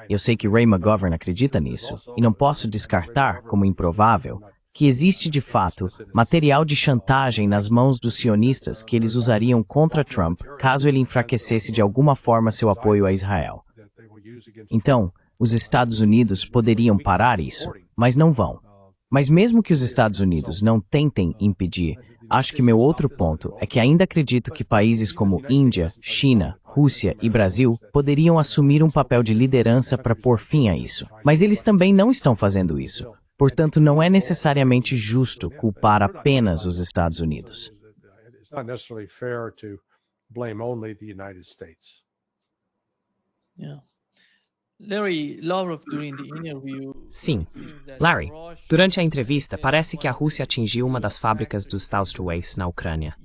eu sei que Ray McGovern acredita nisso, e não posso descartar, como improvável, que existe de fato material de chantagem nas mãos dos sionistas que eles usariam contra Trump caso ele enfraquecesse de alguma forma seu apoio a Israel. Então, os Estados Unidos poderiam parar isso, mas não vão. Mas mesmo que os Estados Unidos não tentem impedir, acho que meu outro ponto é que ainda acredito que países como Índia, China, Rússia e Brasil poderiam assumir um papel de liderança para pôr fim a isso. Mas eles também não estão fazendo isso. Portanto, não é necessariamente justo culpar apenas os Estados Unidos. Sim, Larry, durante a entrevista, parece que a Rússia atingiu uma das fábricas dos Staustrace na Ucrânia.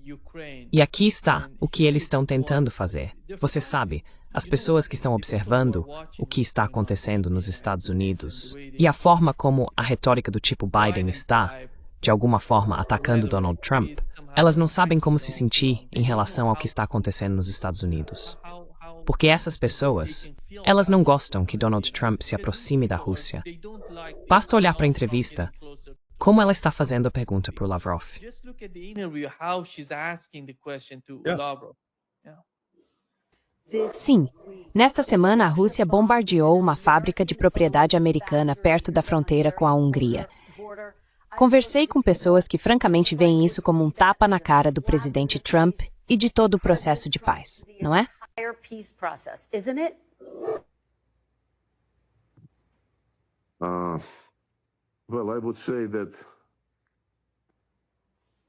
E aqui está o que eles estão tentando fazer. Você sabe, as pessoas que estão observando o que está acontecendo nos Estados Unidos e a forma como a retórica do tipo Biden está, de alguma forma, atacando Donald Trump, elas não sabem como se sentir em relação ao que está acontecendo nos Estados Unidos. Porque essas pessoas, elas não gostam que Donald Trump se aproxime da Rússia. Basta olhar para a entrevista, como ela está fazendo a pergunta para o Lavrov. Sim, nesta semana a Rússia bombardeou uma fábrica de propriedade americana perto da fronteira com a Hungria. Conversei com pessoas que francamente veem isso como um tapa na cara do presidente Trump e de todo o processo de paz, não é?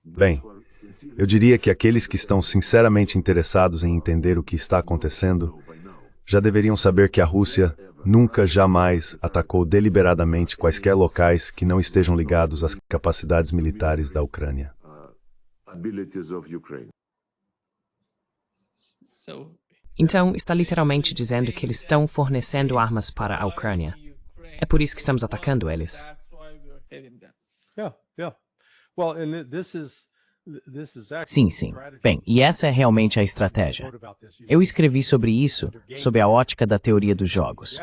Bem, eu diria que aqueles que estão sinceramente interessados em entender o que está acontecendo já deveriam saber que a Rússia nunca, jamais atacou deliberadamente quaisquer locais que não estejam ligados às capacidades militares da Ucrânia. Então, está literalmente dizendo que eles estão fornecendo armas para a Ucrânia. É por isso que estamos atacando eles. Yeah, yeah. Well, and this is Sim, sim. Bem, e essa é realmente a estratégia. Eu escrevi sobre isso, sob a ótica da teoria dos jogos.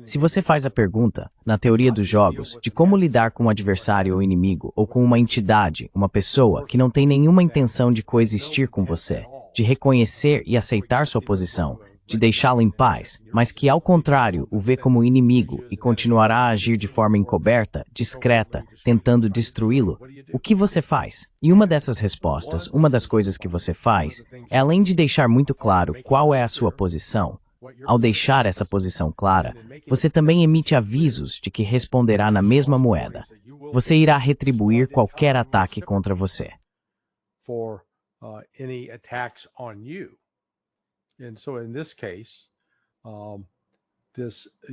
Se você faz a pergunta, na teoria dos jogos, de como lidar com um adversário ou inimigo, ou com uma entidade, uma pessoa, que não tem nenhuma intenção de coexistir com você, de reconhecer e aceitar sua posição, de deixá-lo em paz, mas que, ao contrário, o vê como inimigo e continuará a agir de forma encoberta, discreta, tentando destruí-lo, o que você faz? E uma dessas respostas, uma das coisas que você faz, é além de deixar muito claro qual é a sua posição, ao deixar essa posição clara, você também emite avisos de que responderá na mesma moeda. Você irá retribuir qualquer ataque contra você.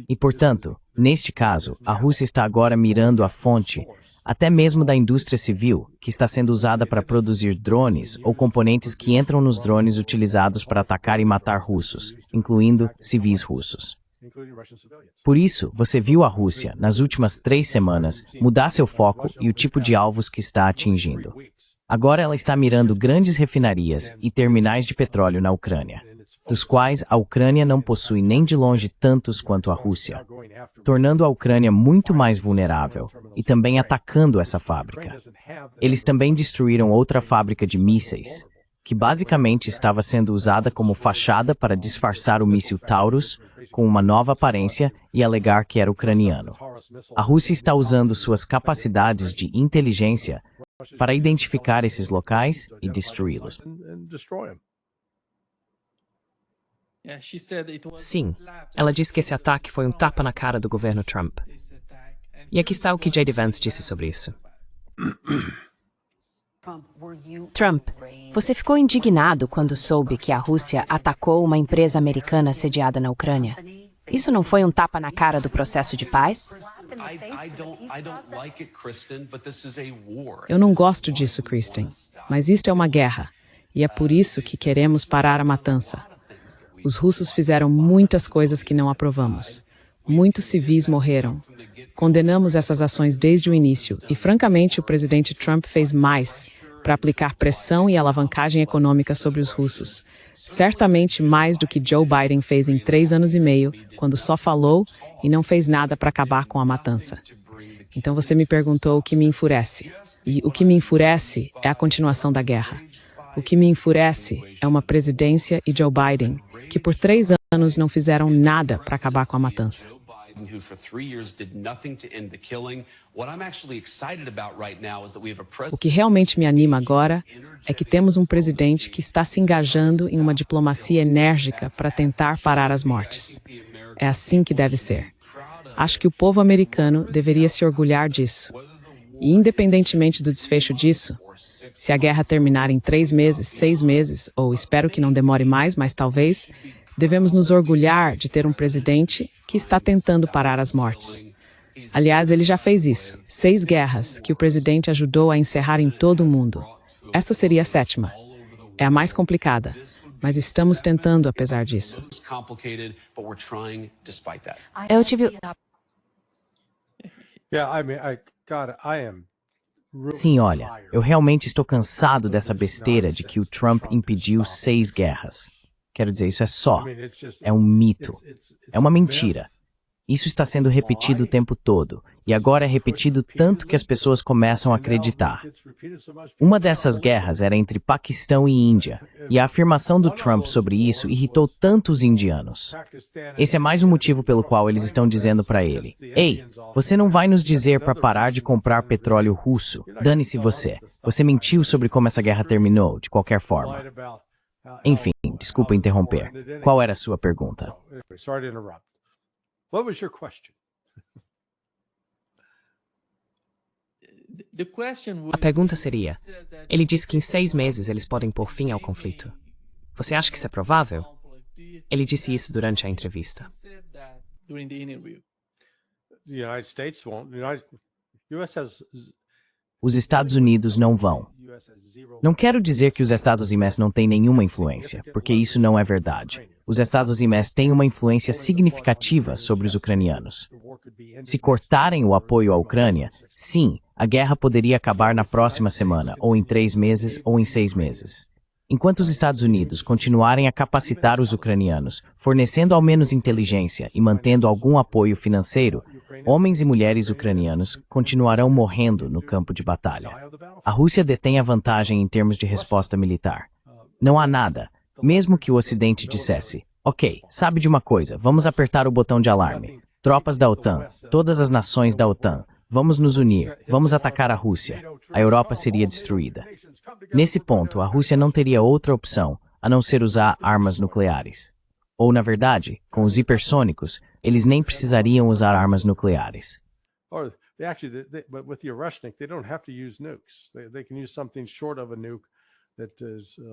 E, portanto, neste caso, a Rússia está agora mirando a fonte, até mesmo da indústria civil, que está sendo usada para produzir drones ou componentes que entram nos drones utilizados para atacar e matar russos, incluindo civis russos. Por isso, você viu a Rússia, nas últimas 3 semanas, mudar seu foco e o tipo de alvos que está atingindo. Agora ela está mirando grandes refinarias e terminais de petróleo na Ucrânia, dos quais a Ucrânia não possui nem de longe tantos quanto a Rússia, tornando a Ucrânia muito mais vulnerável e também atacando essa fábrica. Eles também destruíram outra fábrica de mísseis, que basicamente estava sendo usada como fachada para disfarçar o míssil Taurus com uma nova aparência e alegar que era ucraniano. A Rússia está usando suas capacidades de inteligência para identificar esses locais e destruí-los. Sim, ela disse que esse ataque foi um tapa na cara do governo Trump. E aqui está o que J.D. Vance disse sobre isso. Trump, você ficou indignado quando soube que a Rússia atacou uma empresa americana sediada na Ucrânia? Isso não foi um tapa na cara do processo de paz? Eu não gosto disso, Kristen, mas isto é uma guerra, e é por isso que queremos parar a matança. Os russos fizeram muitas coisas que não aprovamos. Muitos civis morreram. Condenamos essas ações desde o início e, francamente, o presidente Trump fez mais para aplicar pressão e alavancagem econômica sobre os russos. Certamente mais do que Joe Biden fez em 3 anos e meio, quando só falou e não fez nada para acabar com a matança. Então você me perguntou o que me enfurece. E o que me enfurece é a continuação da guerra. O que me enfurece é uma presidência e Joe Biden, que por 3 anos não fizeram nada para acabar com a matança. O que realmente me anima agora é que temos um presidente que está se engajando em uma diplomacia enérgica para tentar parar as mortes. É assim que deve ser. Acho que o povo americano deveria se orgulhar disso. E independentemente do desfecho disso, se a guerra terminar em 3 meses, 6 meses, ou espero que não demore mais, mas talvez, devemos nos orgulhar de ter um presidente que está tentando parar as mortes. Aliás, ele já fez isso. 6 guerras que o presidente ajudou a encerrar em todo o mundo. Essa seria a 7ª. É a mais complicada, mas estamos tentando apesar disso. Eu tive... Sim, olha, eu realmente estou cansado dessa besteira de que o Trump impediu 6 guerras. Quero dizer, isso é um mito. É uma mentira. Isso está sendo repetido o tempo todo, e agora é repetido tanto que as pessoas começam a acreditar. Uma dessas guerras era entre Paquistão e Índia, e a afirmação do Trump sobre isso irritou tanto os indianos. Esse é mais um motivo pelo qual eles estão dizendo para ele: "Ei, você não vai nos dizer para parar de comprar petróleo russo. Dane-se você. Você mentiu sobre como essa guerra terminou, de qualquer forma." Enfim, desculpa interromper. Qual era a sua pergunta? What was your question? A pergunta seria, ele disse que em 6 meses eles podem pôr fim ao conflito. Você acha que isso é provável? Ele disse isso durante a entrevista. The United States won't. The U.S. has Os Estados Unidos não vão. Não quero dizer que os Estados Unidos não têm nenhuma influência, porque isso não é verdade. Os Estados Unidos têm uma influência significativa sobre os ucranianos. Se cortarem o apoio à Ucrânia, sim, a guerra poderia acabar na próxima semana, ou em 3 meses, ou em 6 meses. Enquanto os Estados Unidos continuarem a capacitar os ucranianos, fornecendo ao menos inteligência e mantendo algum apoio financeiro, homens e mulheres ucranianos continuarão morrendo no campo de batalha. A Rússia detém a vantagem em termos de resposta militar. Não há nada, mesmo que o Ocidente dissesse, ok, sabe de uma coisa, vamos apertar o botão de alarme. Tropas da OTAN, todas as nações da OTAN, vamos nos unir, vamos atacar a Rússia. A Europa seria destruída. Nesse ponto, a Rússia não teria outra opção a não ser usar armas nucleares. Ou, na verdade, com os hipersônicos, eles nem precisariam usar armas nucleares. But with the Orushnik, they don't have to use nukes. They can use something short of a nuke that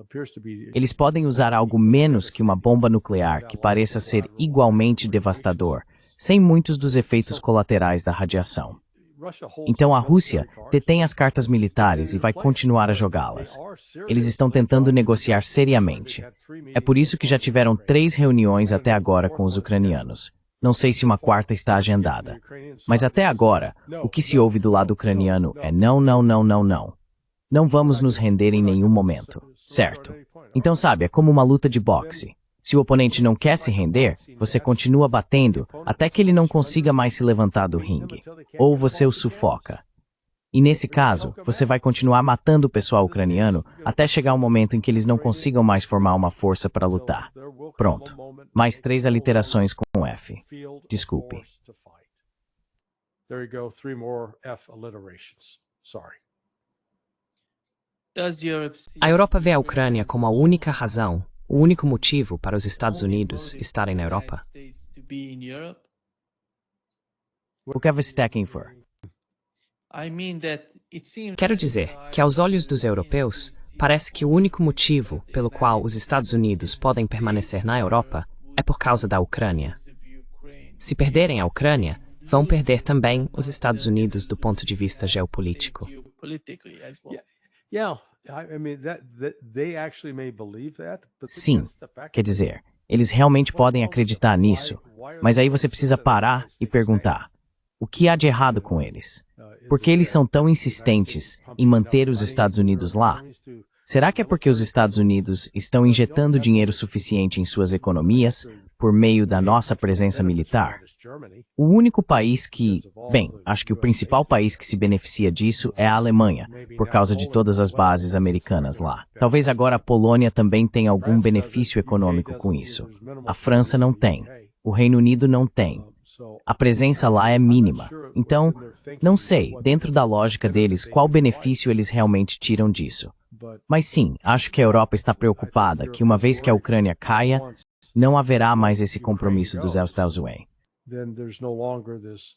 appears to be. Eles podem usar algo menos que uma bomba nuclear que pareça ser igualmente devastador, sem muitos dos efeitos colaterais da radiação. Então a Rússia detém as cartas militares e vai continuar a jogá-las. Eles estão tentando negociar seriamente. É por isso que já tiveram 3 reuniões até agora com os ucranianos. Não sei se uma 4ª está agendada. Mas até agora, o que se ouve do lado ucraniano é não, não, não, não, não. Não vamos nos render em nenhum momento, certo? Então sabe, é como uma luta de boxe. Se o oponente não quer se render, você continua batendo até que ele não consiga mais se levantar do ringue. Ou você o sufoca. E nesse caso, você vai continuar matando o pessoal ucraniano até chegar um momento em que eles não consigam mais formar uma força para lutar. Pronto. Mais 3 aliterações com F. Desculpe. There you go, 3 more F alliterations. Sorry. A Europa vê a Ucrânia como a única razão, o único motivo para os Estados Unidos estarem na Europa? O que você está aqui for? Quero dizer que, aos olhos dos europeus, parece que o único motivo pelo qual os Estados Unidos podem permanecer na Europa é por causa da Ucrânia. Se perderem a Ucrânia, vão perder também os Estados Unidos do ponto de vista geopolítico. Sim, quer dizer, eles realmente podem acreditar nisso, mas aí você precisa parar e perguntar, o que há de errado com eles? Por que eles são tão insistentes em manter os Estados Unidos lá? Será que é porque os Estados Unidos estão injetando dinheiro suficiente em suas economias por meio da nossa presença militar? O único país que, bem, acho que o principal país que se beneficia disso é a Alemanha, por causa de todas as bases americanas lá. Talvez agora a Polônia também tenha algum benefício econômico com isso. A França não tem. O Reino Unido não tem. A presença lá é mínima. Então, não sei, dentro da lógica deles, qual benefício eles realmente tiram disso. Mas sim, acho que a Europa está preocupada que uma vez que a Ucrânia caia, não haverá mais esse compromisso dos Estados Unidos. Then there's no longer this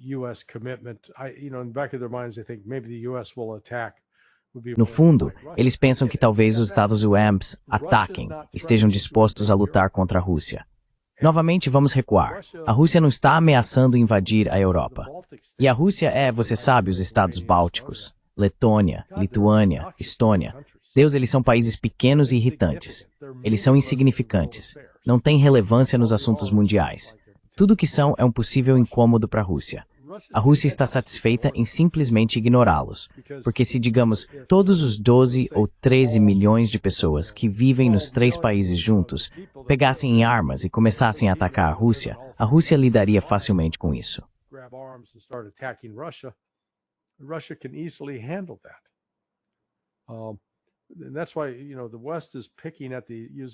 U.S. commitment. In the back of their minds, they think maybe the U.S. will attack. No fundo, eles pensam que talvez os Estados Unidos ataquem, estejam dispostos a lutar contra a Rússia. Novamente, vamos recuar. A Rússia não está ameaçando invadir a Europa. E a Rússia é, você sabe, os estados bálticos, Letônia, Lituânia, Estônia. Deus, eles são países pequenos e irritantes. Eles são insignificantes. Não têm relevância nos assuntos mundiais. Tudo o que são é um possível incômodo para a Rússia. A Rússia está satisfeita em simplesmente ignorá-los, porque se, digamos, todos os 12 ou 13 milhões de pessoas que vivem nos 3 países juntos pegassem em armas e começassem a atacar a Rússia lidaria facilmente com isso.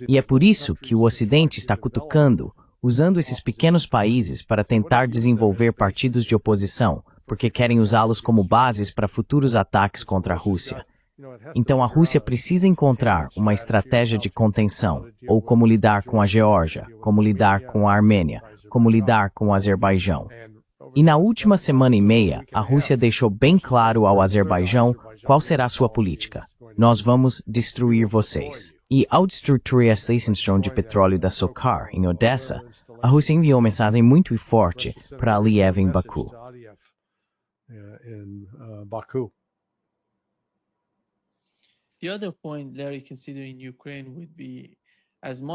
E é por isso que o Ocidente está cutucando, usando esses pequenos países para tentar desenvolver partidos de oposição, porque querem usá-los como bases para futuros ataques contra a Rússia. Então a Rússia precisa encontrar uma estratégia de contenção, ou como lidar com a Geórgia, como lidar com a Armênia, como lidar com o Azerbaijão. E na última semana e meia, a Rússia deixou bem claro ao Azerbaijão qual será sua política. Nós vamos destruir vocês. E ao destruir a estação de petróleo da Socar, em Odessa, A Rússia enviou mensagem muito forte para Aliyev em Baku.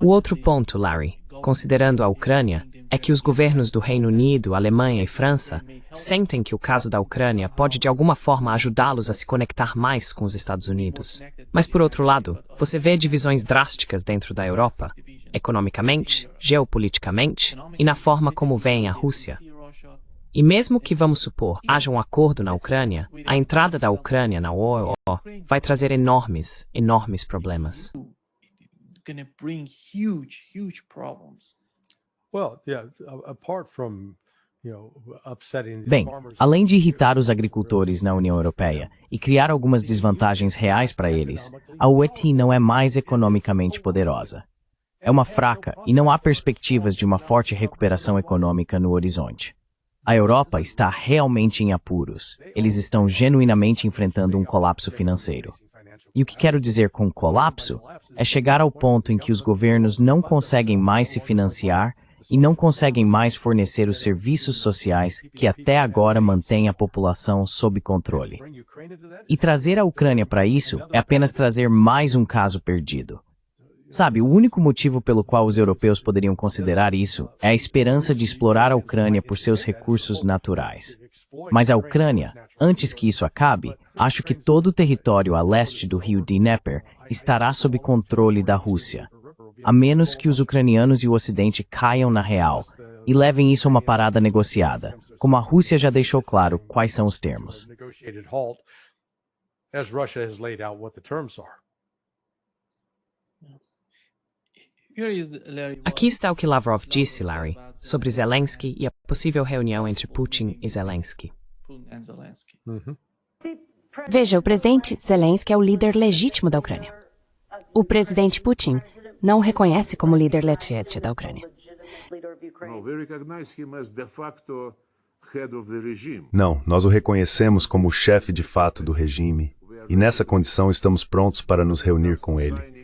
O outro ponto, Larry, considerando a Ucrânia, é que os governos do Reino Unido, Alemanha e França sentem que o caso da Ucrânia pode de alguma forma ajudá-los a se conectar mais com os Estados Unidos. Mas por outro lado, você vê divisões drásticas dentro da Europa, economicamente, geopoliticamente e na forma como veem a Rússia. E mesmo que, vamos supor, haja um acordo na Ucrânia, a entrada da Ucrânia na ONU vai trazer enormes problemas. Going to bring huge problems. Well, yeah, apart from, upsetting the Bem, farmers. além de irritar os agricultores na União Europeia e criar algumas desvantagens reais para eles, a UET não é mais economicamente poderosa. É uma fraca e não há perspectivas de uma forte recuperação econômica no horizonte. A Europa está realmente em apuros. Eles estão genuinamente enfrentando um colapso financeiro. E o que quero dizer com colapso é chegar ao ponto em que os governos não conseguem mais se financiar e não conseguem mais fornecer os serviços sociais que até agora mantêm a população sob controle. E trazer a Ucrânia para isso é apenas trazer mais um caso perdido. Sabe, o único motivo pelo qual os europeus poderiam considerar isso é a esperança de explorar a Ucrânia por seus recursos naturais. Mas a Ucrânia, antes que isso acabe, acho que todo o território a leste do rio Dnieper estará sob controle da Rússia, a menos que os ucranianos e o Ocidente caiam na real e levem isso a uma parada negociada, como a Rússia já deixou claro quais são os termos. Aqui está o que Lavrov disse, Larry, sobre Zelensky e a possível reunião entre Putin e Zelensky. Veja, o presidente Zelensky é o líder legítimo da Ucrânia. O presidente Putin não o reconhece como líder legítimo da Ucrânia. Não, nós o reconhecemos como o chefe de fato do regime, e nessa condição estamos prontos para nos reunir com ele.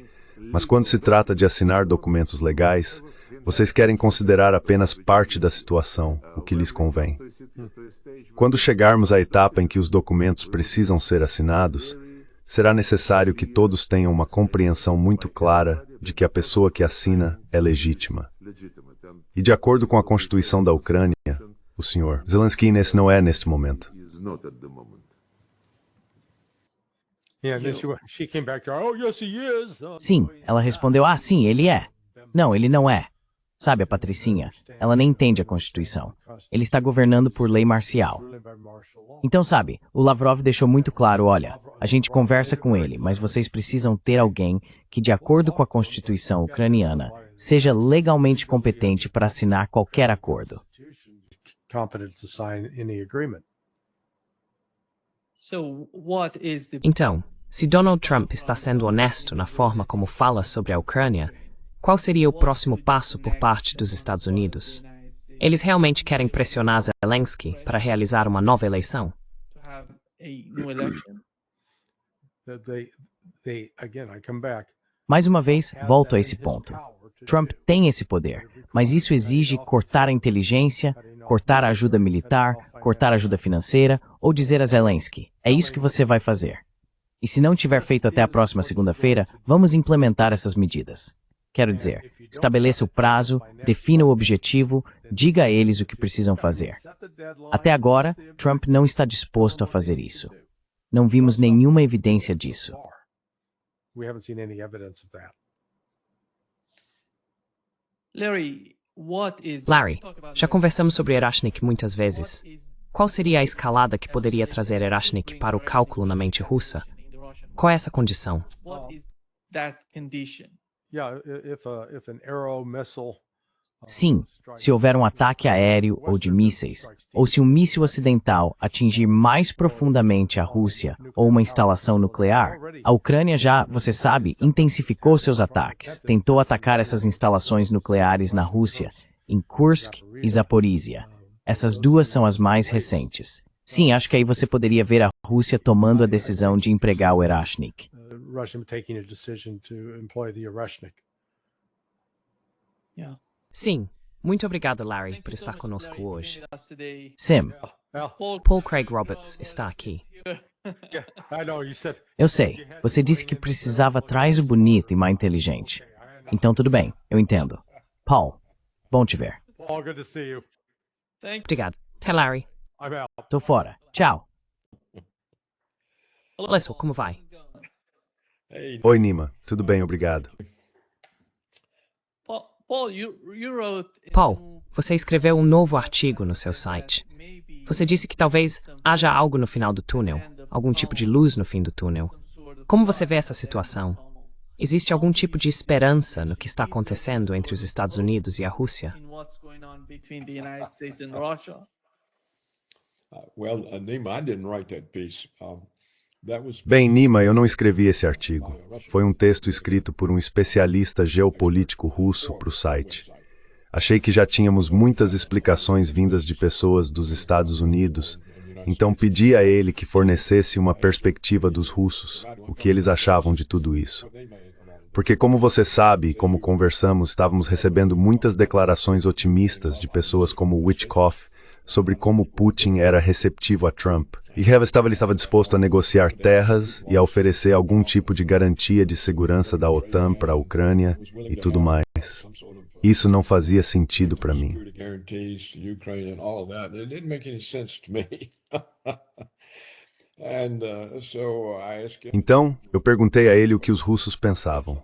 Mas quando se trata de assinar documentos legais, vocês querem considerar apenas parte da situação, o que lhes convém. Quando chegarmos à etapa em que os documentos precisam ser assinados, será necessário que todos tenham uma compreensão muito clara de que a pessoa que assina é legítima. E de acordo com a Constituição da Ucrânia, o Sr. Zelensky não é neste momento. Sim, ela respondeu, sim, ele é. Não, ele não é. Sabe, a Patricinha, ela nem entende a Constituição. Ele está governando por lei marcial. Então, sabe, o Lavrov deixou muito claro, olha, a gente conversa com ele, mas vocês precisam ter alguém que, de acordo com a Constituição ucraniana, seja legalmente competente para assinar qualquer acordo. Então, se Donald Trump está sendo honesto na forma como fala sobre a Ucrânia, qual seria o próximo passo por parte dos Estados Unidos? Eles realmente querem pressionar Zelensky para realizar uma nova eleição? Mais uma vez, volto a esse ponto. Trump tem esse poder, mas isso exige cortar a inteligência, cortar a ajuda militar, cortar a ajuda financeira, ou dizer a Zelensky, é isso que você vai fazer. E se não tiver feito até a próxima segunda-feira, vamos implementar essas medidas. Quero dizer, estabeleça o prazo, defina o objetivo, diga a eles o que precisam fazer. Até agora, Trump não está disposto a fazer isso. Não vimos nenhuma evidência disso. Larry, já conversamos sobre Erashnik muitas vezes. Qual seria a escalada que poderia trazer Erashnik para o cálculo na mente russa? Qual é essa condição? Sim, se houver um ataque aéreo ou de mísseis, ou se um míssil ocidental atingir mais profundamente a Rússia ou uma instalação nuclear, a Ucrânia já, você sabe, intensificou seus ataques, tentou atacar essas instalações nucleares na Rússia, em Kursk e Zaporizhia. Essas duas são as mais recentes. Sim, acho que aí você poderia ver a Rússia tomando a decisão de empregar o Erashnik. Sim, Muito obrigado, Larry, por estar conosco hoje. Sim, Paul Craig Roberts está aqui. eu sei. Você disse que precisava atrás o bonito e mais inteligente. Então tudo bem, eu entendo. Paul, bom te ver. Obrigado. Até, Larry. Tô fora. Tchau. Leslie, como vai? Oi, Nima. Tudo bem, obrigado. Paul, você escreveu um novo artigo no seu site. Você disse que talvez haja algo no final do túnel, algum tipo de luz no fim do túnel. Como você vê essa situação? Existe algum tipo de esperança no que está acontecendo entre os Estados Unidos e a Rússia? Bem, Nima, eu não escrevi esse artigo. Foi um texto escrito por um especialista geopolítico russo para o site. Achei que já tínhamos muitas explicações vindas de pessoas dos Estados Unidos, então pedi a ele que fornecesse uma perspectiva dos russos, o que eles achavam de tudo isso. Porque, como você sabe e como conversamos, estávamos recebendo muitas declarações otimistas de pessoas como Witkoff sobre como Putin era receptivo a Trump. E ele estava disposto a negociar terras e a oferecer algum tipo de garantia de segurança da OTAN para a Ucrânia e tudo mais. Isso não fazia sentido para mim. Então, eu perguntei a ele o que os russos pensavam.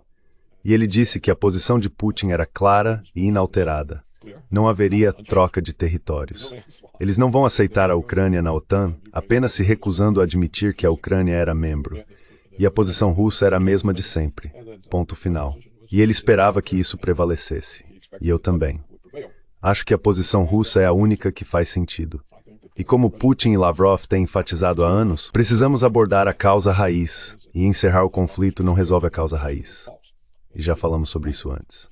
E ele disse que a posição de Putin era clara e inalterada. Não haveria troca de territórios. Eles não vão aceitar a Ucrânia na OTAN apenas se recusando a admitir que a Ucrânia era membro. E a posição russa era a mesma de sempre. Ponto final. E ele esperava que isso prevalecesse. E eu também. Acho que a posição russa é a única que faz sentido. E como Putin e Lavrov têm enfatizado há anos, precisamos abordar a causa raiz, e encerrar o conflito não resolve a causa raiz. E já falamos sobre isso antes.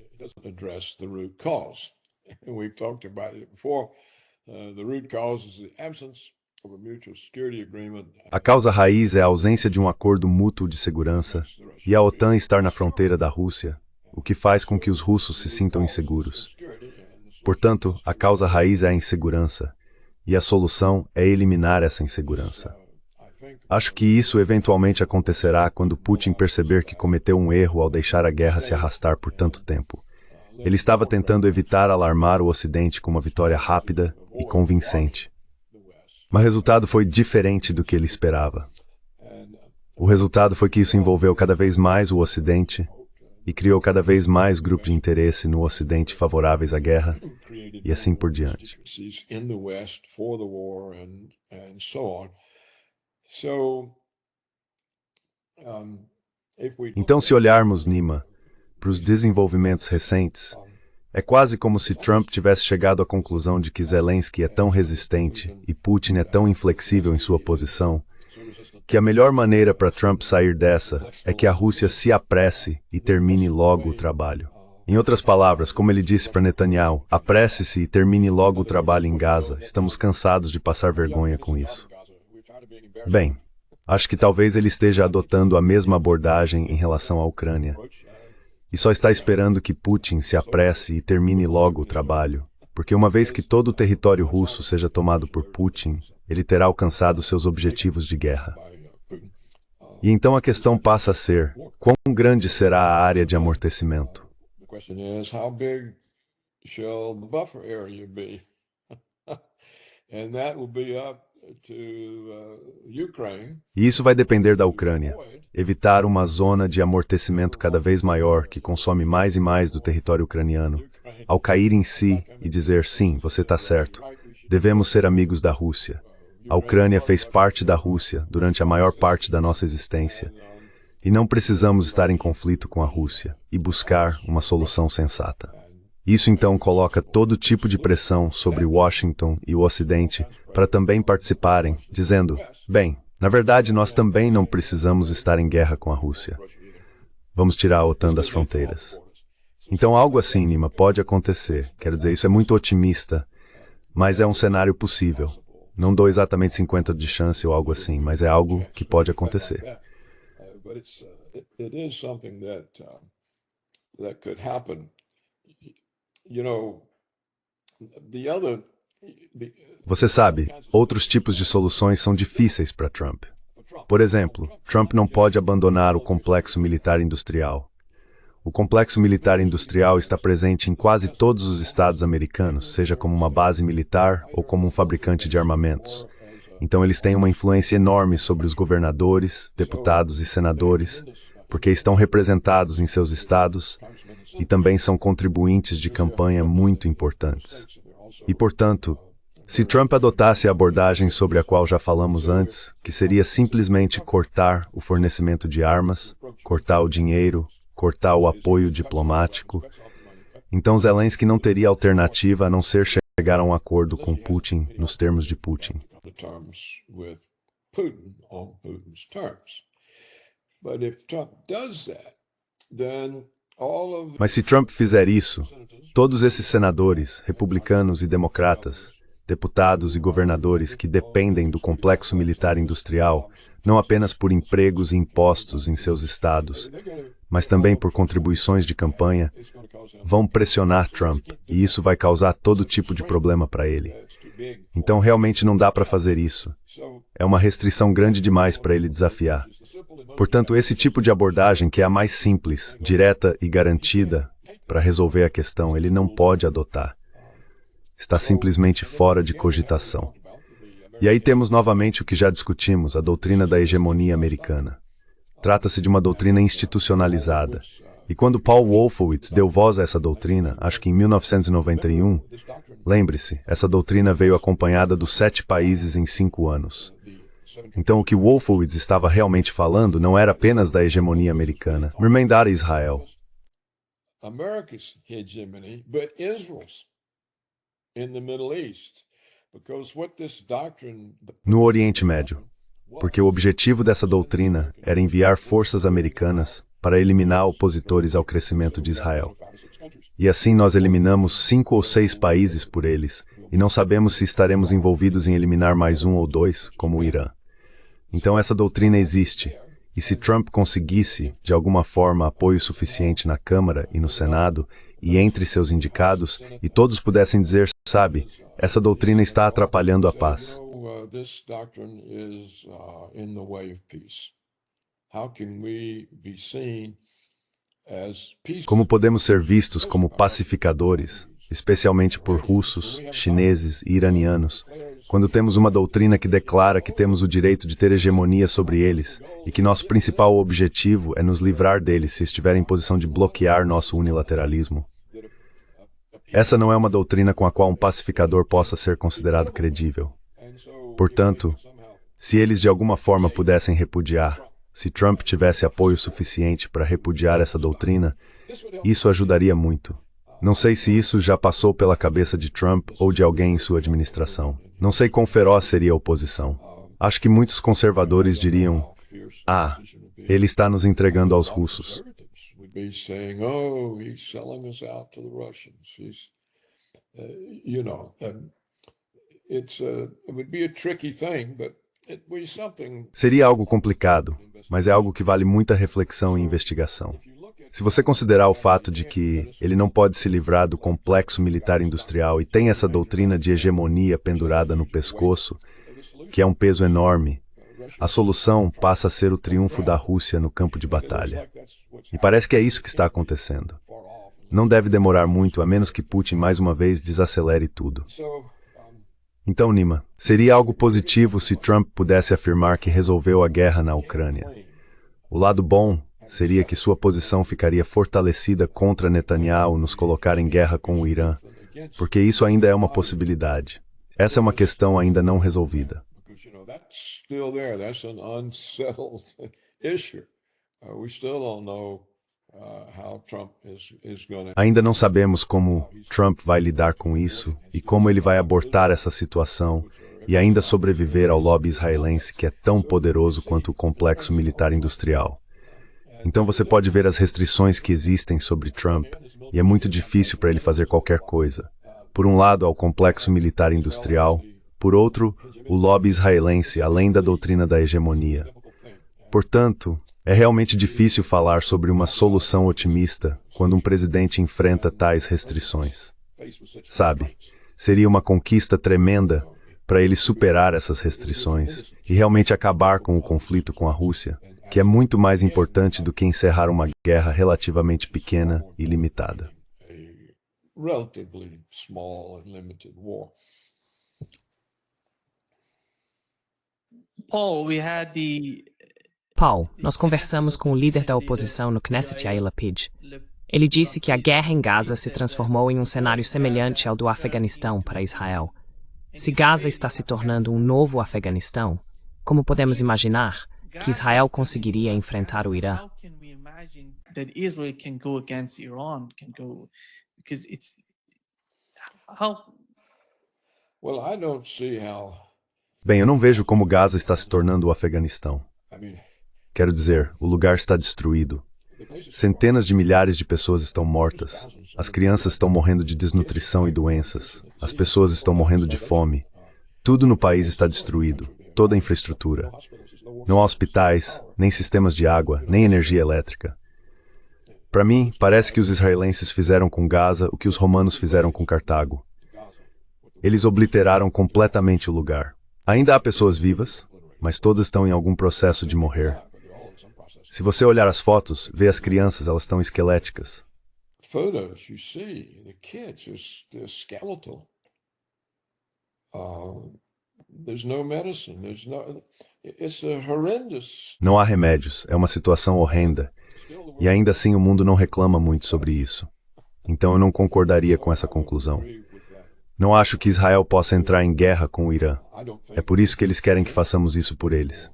A causa raiz é a ausência de um acordo mútuo de segurança e a OTAN estar na fronteira da Rússia, o que faz com que os russos se sintam inseguros. Portanto, a causa raiz é a insegurança, e a solução é eliminar essa insegurança. Acho que isso eventualmente acontecerá quando Putin perceber que cometeu um erro ao deixar a guerra se arrastar por tanto tempo. Ele estava tentando evitar alarmar o Ocidente com uma vitória rápida e convincente. Mas o resultado foi diferente do que ele esperava. O resultado foi que isso envolveu cada vez mais o Ocidente e criou cada vez mais grupos de interesse no Ocidente favoráveis à guerra, e assim por diante. Então, se olharmos, Nima, para os desenvolvimentos recentes, é quase como se Trump tivesse chegado à conclusão de que Zelensky é tão resistente e Putin é tão inflexível em sua posição, que a melhor maneira para Trump sair dessa é que a Rússia se apresse e termine logo o trabalho. Em outras palavras, como ele disse para Netanyahu, apresse-se e termine logo o trabalho em Gaza. Estamos cansados de passar vergonha com isso. Bem, acho que talvez ele esteja adotando a mesma abordagem em relação à Ucrânia. E só está esperando que Putin se apresse e termine logo o trabalho, porque uma vez que todo o território russo seja tomado por Putin, ele terá alcançado seus objetivos de guerra. E então a questão passa a ser, quão grande será a área de amortecimento? E isso vai depender da Ucrânia. Evitar uma zona de amortecimento cada vez maior que consome mais e mais do território ucraniano, ao cair em si e dizer, sim, você está certo, devemos ser amigos da Rússia. A Ucrânia fez parte da Rússia durante a maior parte da nossa existência, e não precisamos estar em conflito com a Rússia e buscar uma solução sensata. Isso então coloca todo tipo de pressão sobre Washington e o Ocidente para também participarem, dizendo, bem, na verdade nós também não precisamos estar em guerra com a Rússia. Vamos tirar a OTAN das fronteiras. Então algo assim, Nima, pode acontecer. Quero dizer, isso é muito otimista, mas é um cenário possível. Não dou exatamente 50 de chance ou algo assim, mas é algo que pode acontecer. Você sabe, outros tipos de soluções são difíceis para Trump. Por exemplo, Trump não pode abandonar o complexo militar industrial. O complexo militar industrial está presente em quase todos os estados americanos, seja como uma base militar ou como um fabricante de armamentos. Então eles têm uma influência enorme sobre os governadores, deputados e senadores, porque estão representados em seus estados e também são contribuintes de campanha muito importantes. E, portanto, se Trump adotasse a abordagem sobre a qual já falamos antes, que seria simplesmente cortar o fornecimento de armas, cortar o dinheiro, cortar o apoio diplomático, então Zelensky não teria alternativa a não ser chegar a um acordo com Putin nos termos de Putin. Mas se Trump fizer isso, todos esses senadores, republicanos e democratas, deputados e governadores que dependem do complexo militar industrial, não apenas por empregos e impostos em seus estados, mas também por contribuições de campanha, vão pressionar Trump, e isso vai causar todo tipo de problema para ele. Então realmente não dá para fazer isso. É uma restrição grande demais para ele desafiar. Portanto, esse tipo de abordagem, que é a mais simples, direta e garantida para resolver a questão, ele não pode adotar. Está simplesmente fora de cogitação. E aí temos novamente o que já discutimos, a doutrina da hegemonia americana. Trata-se de uma doutrina institucionalizada. E quando Paul Wolfowitz deu voz a essa doutrina, acho que em 1991, lembre-se, essa doutrina veio acompanhada dos 7 países em 5 anos. Então o que Wolfowitz estava realmente falando não era apenas da hegemonia americana, remendar Israel. America's hegemony, but Israel's in the Middle East. Because what this doctrine... No Oriente Médio, porque o objetivo dessa doutrina era enviar forças americanas para eliminar opositores ao crescimento de Israel. E assim nós eliminamos 5 ou 6 países por eles, e não sabemos se estaremos envolvidos em eliminar mais 1 ou 2, como o Irã. Então essa doutrina existe, e se Trump conseguisse, de alguma forma, apoio suficiente na Câmara e no Senado, e entre seus indicados, e todos pudessem dizer, sabe, essa doutrina está atrapalhando a paz. Como podemos ser vistos como pacificadores, especialmente por russos, chineses e iranianos, quando temos uma doutrina que declara que temos o direito de ter hegemonia sobre eles e que nosso principal objetivo é nos livrar deles se estiverem em posição de bloquear nosso unilateralismo? Essa não é uma doutrina com a qual um pacificador possa ser considerado credível. Portanto, se eles de alguma forma pudessem repudiar, se Trump tivesse apoio suficiente para repudiar essa doutrina, isso ajudaria muito. Não sei se isso já passou pela cabeça de Trump ou de alguém em sua administração. Não sei quão feroz seria a oposição. Acho que muitos conservadores diriam, ele está nos entregando aos russos. Seria algo complicado, mas é algo que vale muita reflexão e investigação. Se você considerar o fato de que ele não pode se livrar do complexo militar industrial e tem essa doutrina de hegemonia pendurada no pescoço, que é um peso enorme, a solução passa a ser o triunfo da Rússia no campo de batalha. E parece que é isso que está acontecendo. Não deve demorar muito, a menos que Putin mais uma vez desacelere tudo. Então, Nima, seria algo positivo se Trump pudesse afirmar que resolveu a guerra na Ucrânia. O lado bom seria que sua posição ficaria fortalecida contra Netanyahu nos colocar em guerra com o Irã, porque isso ainda é uma possibilidade. Essa é uma questão ainda não resolvida. Ainda não sabemos como Trump vai lidar com isso e como ele vai abortar essa situação e ainda sobreviver ao lobby israelense que é tão poderoso quanto o complexo militar industrial. Então você pode ver as restrições que existem sobre Trump e é muito difícil para ele fazer qualquer coisa. Por um lado, ao complexo militar industrial, por outro, o lobby israelense, além da doutrina da hegemonia. Portanto, é realmente difícil falar sobre uma solução otimista quando um presidente enfrenta tais restrições. Sabe, Seria uma conquista tremenda para ele superar essas restrições e realmente acabar com o conflito com a Rússia, que é muito mais importante do que encerrar uma guerra relativamente pequena e limitada. Relatively small and limited war. Paul, nós conversamos com o líder da oposição no Knesset, Yair Lapid. Ele disse que a guerra em Gaza se transformou em um cenário semelhante ao do Afeganistão para Israel. Se Gaza está se tornando um novo Afeganistão, como podemos imaginar que Israel conseguiria enfrentar o Irã? Bem, eu não vejo como Gaza está se tornando o Afeganistão. Quero dizer, o lugar está destruído. Centenas de milhares de pessoas estão mortas. As crianças estão morrendo de desnutrição e doenças. As pessoas estão morrendo de fome. Tudo no país está destruído. Toda a infraestrutura. Não há hospitais, nem sistemas de água, nem energia elétrica. Para mim, parece que os israelenses fizeram com Gaza o que os romanos fizeram com Cartago. Eles obliteraram completamente o lugar. Ainda há pessoas vivas, mas todas estão em algum processo de morrer. Se você olhar as fotos, vê as crianças, elas estão esqueléticas. Photos you see, the kids, they're skeletal. There's no medicine, it's horrendous. Não há remédios, é uma situação horrenda. E ainda assim o mundo não reclama muito sobre isso. Então eu não concordaria com essa conclusão. Não acho que Israel possa entrar em guerra com o Irã. É por isso que eles querem que façamos isso por eles.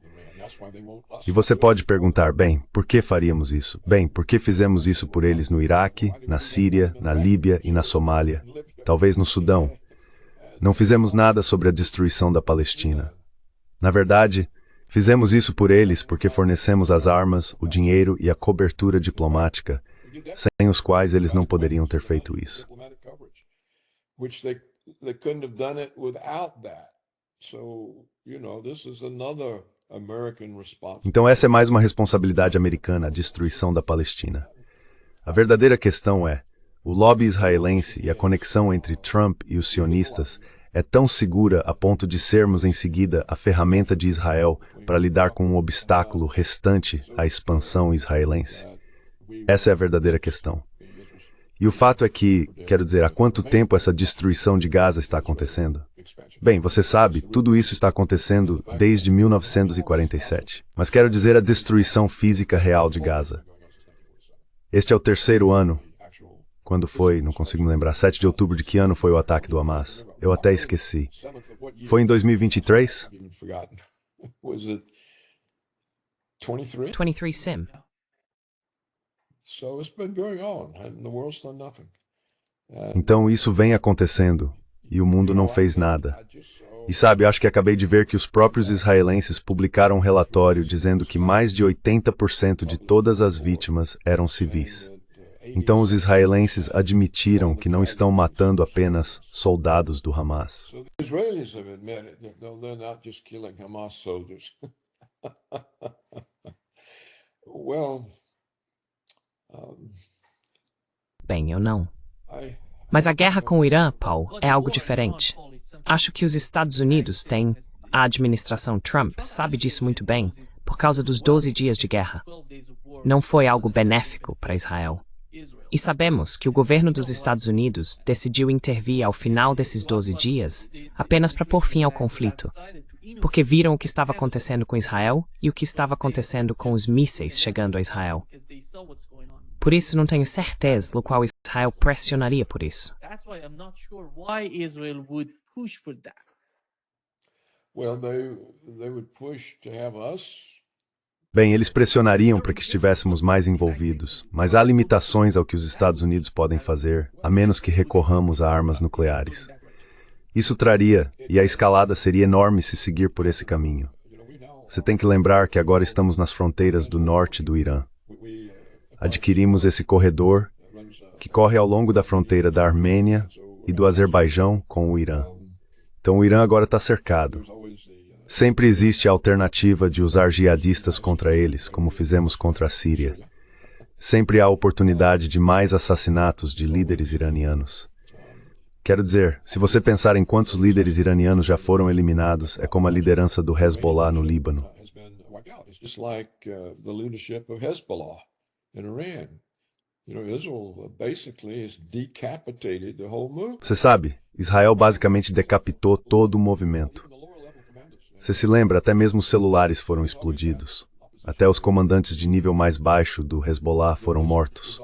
E você pode perguntar, bem, por que faríamos isso? Bem, por que fizemos isso por eles no Iraque, na Síria, na Líbia e na Somália? Talvez no Sudão. Não fizemos nada sobre a destruição da Palestina. Na verdade, fizemos isso por eles porque fornecemos as armas, o dinheiro e a cobertura diplomática, sem os quais eles não poderiam ter feito isso. Então essa é mais uma responsabilidade americana, a destruição da Palestina. A verdadeira questão é, o lobby israelense e a conexão entre Trump e os sionistas é tão segura a ponto de sermos em seguida a ferramenta de Israel para lidar com um obstáculo restante à expansão israelense? Essa é a verdadeira questão. E o fato é que, quero dizer, há quanto tempo essa destruição de Gaza está acontecendo? Bem, você sabe, tudo isso está acontecendo desde 1947. Mas quero dizer a destruição física real de Gaza. Este é o terceiro ano. Quando foi, não consigo me lembrar, 7 de outubro de que ano foi o ataque do Hamas? Eu até esqueci. Foi em 2023? 23 Sim. Então isso vem acontecendo, e o mundo não fez nada. E sabe, acho que acabei de ver que os próprios israelenses publicaram um relatório dizendo que mais de 80% de todas as vítimas eram civis. Então os israelenses admitiram que não estão matando apenas soldados do Hamas. Bem, eu não. Mas a guerra com o Irã, Paul, é algo diferente. Acho que os Estados Unidos têm, a administração Trump sabe disso muito bem, por causa dos 12 dias de guerra. Não foi algo benéfico para Israel. E sabemos que o governo dos Estados Unidos decidiu intervir ao final desses 12 dias apenas para pôr fim ao conflito, porque viram o que estava acontecendo com Israel e o que estava acontecendo com os mísseis chegando a Israel. Por isso não tenho certeza do qual Israel pressionaria por isso. Bem, eles pressionariam para que estivéssemos mais envolvidos, mas há limitações ao que os Estados Unidos podem fazer, a menos que recorramos a armas nucleares. Isso traria, e a escalada seria enorme se seguir por esse caminho. Você tem que lembrar que agora estamos nas fronteiras do norte do Irã. Adquirimos esse corredor, que corre ao longo da fronteira da Armênia e do Azerbaijão com o Irã. Então o Irã agora está cercado. Sempre existe a alternativa de usar jihadistas contra eles, como fizemos contra a Síria. Sempre há oportunidade de mais assassinatos de líderes iranianos. Quero dizer, se você pensar em quantos líderes iranianos já foram eliminados, é como a liderança do Hezbollah no Líbano. It's just like the leadership of Hezbollah in Iran. Israel basically has decapitated the whole movement. Você sabe, Israel basicamente decapitou todo o movimento. Você se lembra, até mesmo os celulares foram explodidos. Até os comandantes de nível mais baixo do Hezbollah foram mortos.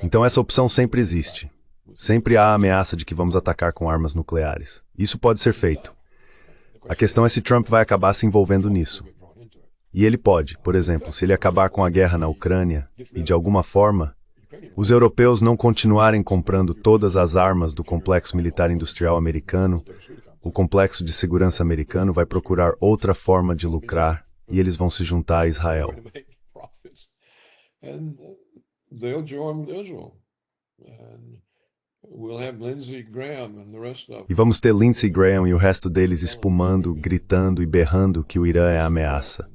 Então essa opção sempre existe. Sempre há a ameaça de que vamos atacar com armas nucleares. Isso pode ser feito. A questão é se Trump vai acabar se envolvendo nisso. E ele pode, por exemplo, se ele acabar com a guerra na Ucrânia e, de alguma forma, os europeus não continuarem comprando todas as armas do complexo militar industrial americano, o complexo de segurança americano vai procurar outra forma de lucrar e eles vão se juntar a Israel. E vamos ter Lindsey Graham e o resto deles espumando, gritando e berrando que o Irã é a ameaça.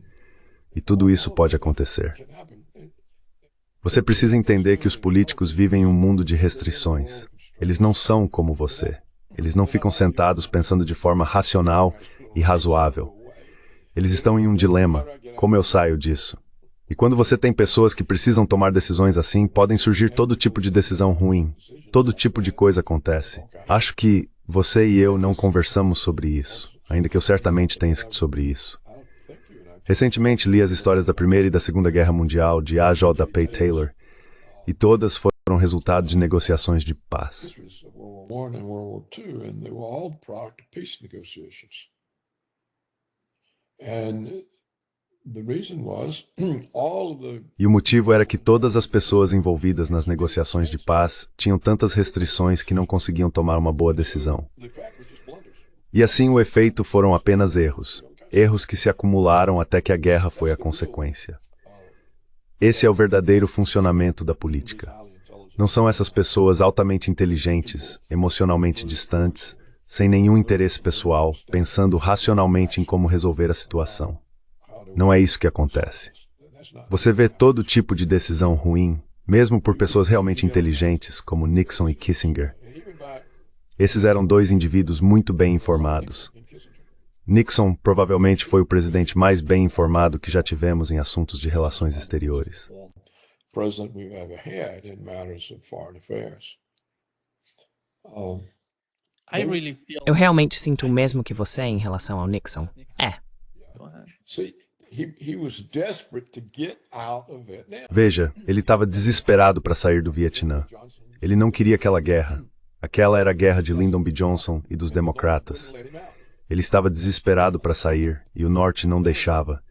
E tudo isso pode acontecer. Você precisa entender que os políticos vivem em um mundo de restrições. Eles não são como você. Eles não ficam sentados pensando de forma racional e razoável. Eles estão em um dilema. Como eu saio disso? E quando você tem pessoas que precisam tomar decisões assim, podem surgir todo tipo de decisão ruim. Todo tipo de coisa acontece. Acho que você e eu não conversamos sobre isso, ainda que eu certamente tenha escrito sobre isso. Recentemente li as histórias da Primeira e da Segunda Guerra Mundial de A.J.P. Taylor, e todas foram resultado de negociações de paz. E o motivo era que todas as pessoas envolvidas nas negociações de paz tinham tantas restrições que não conseguiam tomar uma boa decisão. E assim o efeito foram apenas erros. Erros que se acumularam até que a guerra foi a consequência. Esse é o verdadeiro funcionamento da política. Não são essas pessoas altamente inteligentes, emocionalmente distantes, sem nenhum interesse pessoal, pensando racionalmente em como resolver a situação. Não é isso que acontece. Você vê todo tipo de decisão ruim, mesmo por pessoas realmente inteligentes, como Nixon e Kissinger. Esses eram dois indivíduos muito bem informados. Nixon provavelmente foi o presidente mais bem informado que já tivemos em assuntos de relações exteriores. Eu realmente sinto o mesmo que você em relação ao Nixon. Veja, ele estava desesperado para sair do Vietnã. Ele não queria aquela guerra. Aquela era a guerra de Lyndon B. Johnson e dos democratas. Ele estava desesperado para sair, e o Norte não deixava.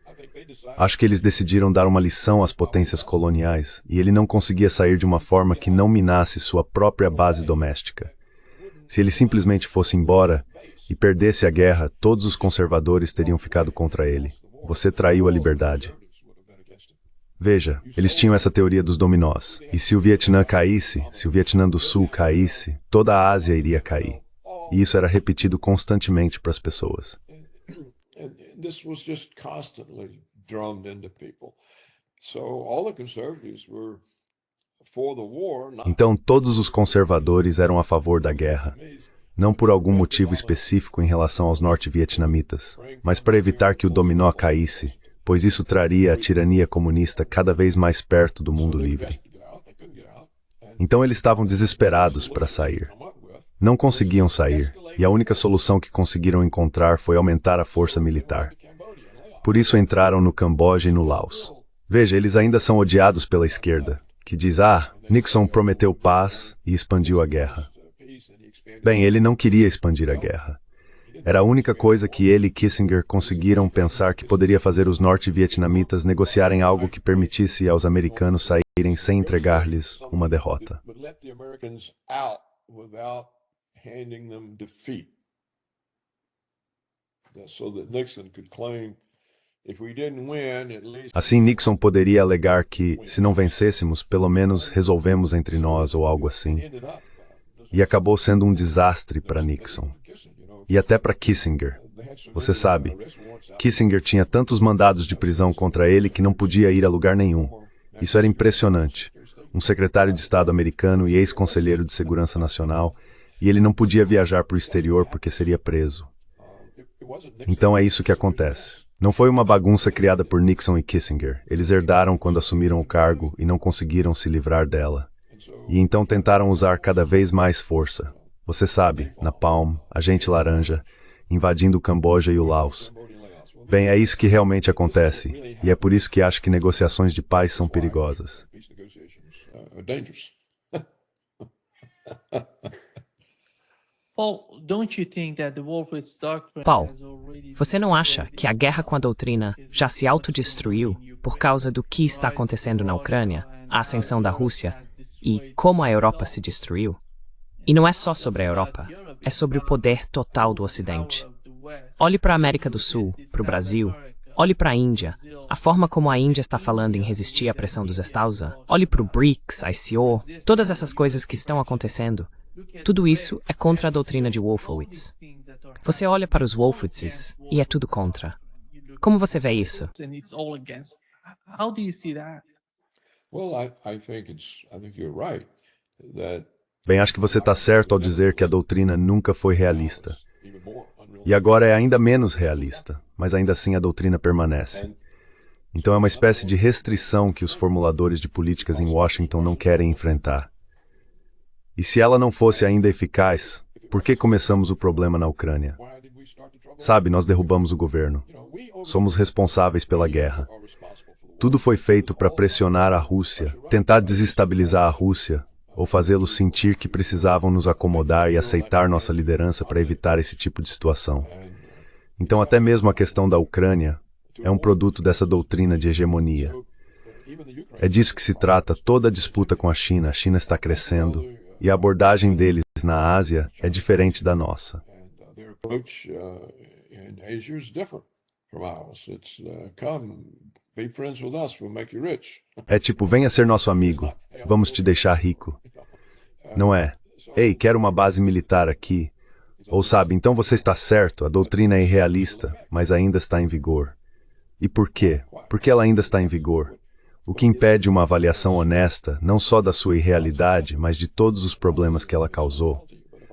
Acho que eles decidiram dar uma lição às potências coloniais, e ele não conseguia sair de uma forma que não minasse sua própria base doméstica. Se ele simplesmente fosse embora e perdesse a guerra, todos os conservadores teriam ficado contra ele. Você traiu a liberdade. Veja, eles tinham essa teoria dos dominós, e se o Vietnã caísse, se o Vietnã do Sul caísse, toda a Ásia iria cair. E isso era repetido constantemente para as pessoas. Então, todos os conservadores eram a favor da guerra, não por algum motivo específico em relação aos norte-vietnamitas, mas para evitar que o dominó caísse, pois isso traria a tirania comunista cada vez mais perto do mundo livre. Então eles estavam desesperados para sair. Não conseguiam sair, e a única solução que conseguiram encontrar foi aumentar a força militar. Por isso entraram no Camboja e no Laos. Veja, eles ainda são odiados pela esquerda, que diz, Nixon prometeu paz e expandiu a guerra. Bem, ele não queria expandir a guerra. Era a única coisa que ele e Kissinger conseguiram pensar que poderia fazer os norte-vietnamitas negociarem algo que permitisse aos americanos saírem sem entregar-lhes uma derrota. Assim, Nixon poderia alegar que, se não vencêssemos, pelo menos resolvemos entre nós ou algo assim. E acabou sendo um desastre para Nixon. E até para Kissinger. Você sabe, Kissinger tinha tantos mandados de prisão contra ele que não podia ir a lugar nenhum. Isso era impressionante. Um secretário de Estado americano e ex-conselheiro de Segurança Nacional e ele não podia viajar para o exterior porque seria preso. Então é isso que acontece. Não foi uma bagunça criada por Nixon e Kissinger. Eles herdaram quando assumiram o cargo e não conseguiram se livrar dela. E então tentaram usar cada vez mais força. Você sabe, Napalm, Agente Laranja, invadindo o Camboja e o Laos. Bem, é isso que realmente acontece, e é por isso que acho que negociações de paz são perigosas. Paul, você não acha que a guerra com a doutrina já se autodestruiu por causa do que está acontecendo na Ucrânia, a ascensão da Rússia e como a Europa se destruiu? E não é só sobre a Europa, é sobre o poder total do Ocidente. Olhe para a América do Sul, para o Brasil, olhe para a Índia, a forma como a Índia está falando em resistir à pressão dos Estados Unidos, olhe para o BRICS, a ICO, todas essas coisas que estão acontecendo. Tudo isso é contra a doutrina de Wolfowitz. Você olha para os Wolfowitzes e é tudo contra. Como você vê isso? Bem, acho que você está certo ao dizer que a doutrina nunca foi realista. E agora é ainda menos realista, mas ainda assim a doutrina permanece. Então é uma espécie de restrição que os formuladores de políticas em Washington não querem enfrentar. E se ela não fosse ainda eficaz, por que começamos o problema na Ucrânia? Sabe, nós derrubamos o governo. Somos responsáveis pela guerra. Tudo foi feito para pressionar a Rússia, tentar desestabilizar a Rússia, ou fazê-los sentir que precisavam nos acomodar e aceitar nossa liderança para evitar esse tipo de situação. Então até mesmo a questão da Ucrânia é um produto dessa doutrina de hegemonia. É disso que se trata toda a disputa com a China. A China está crescendo e a abordagem deles na Ásia é diferente da nossa. É tipo, venha ser nosso amigo, vamos te deixar rico. Não é, ei, quero uma base militar aqui. Ou sabe, então você está certo, a doutrina é irrealista, mas ainda está em vigor. E por quê? Porque ela ainda está em vigor. O que impede uma avaliação honesta, não só da sua irrealidade, mas de todos os problemas que ela causou.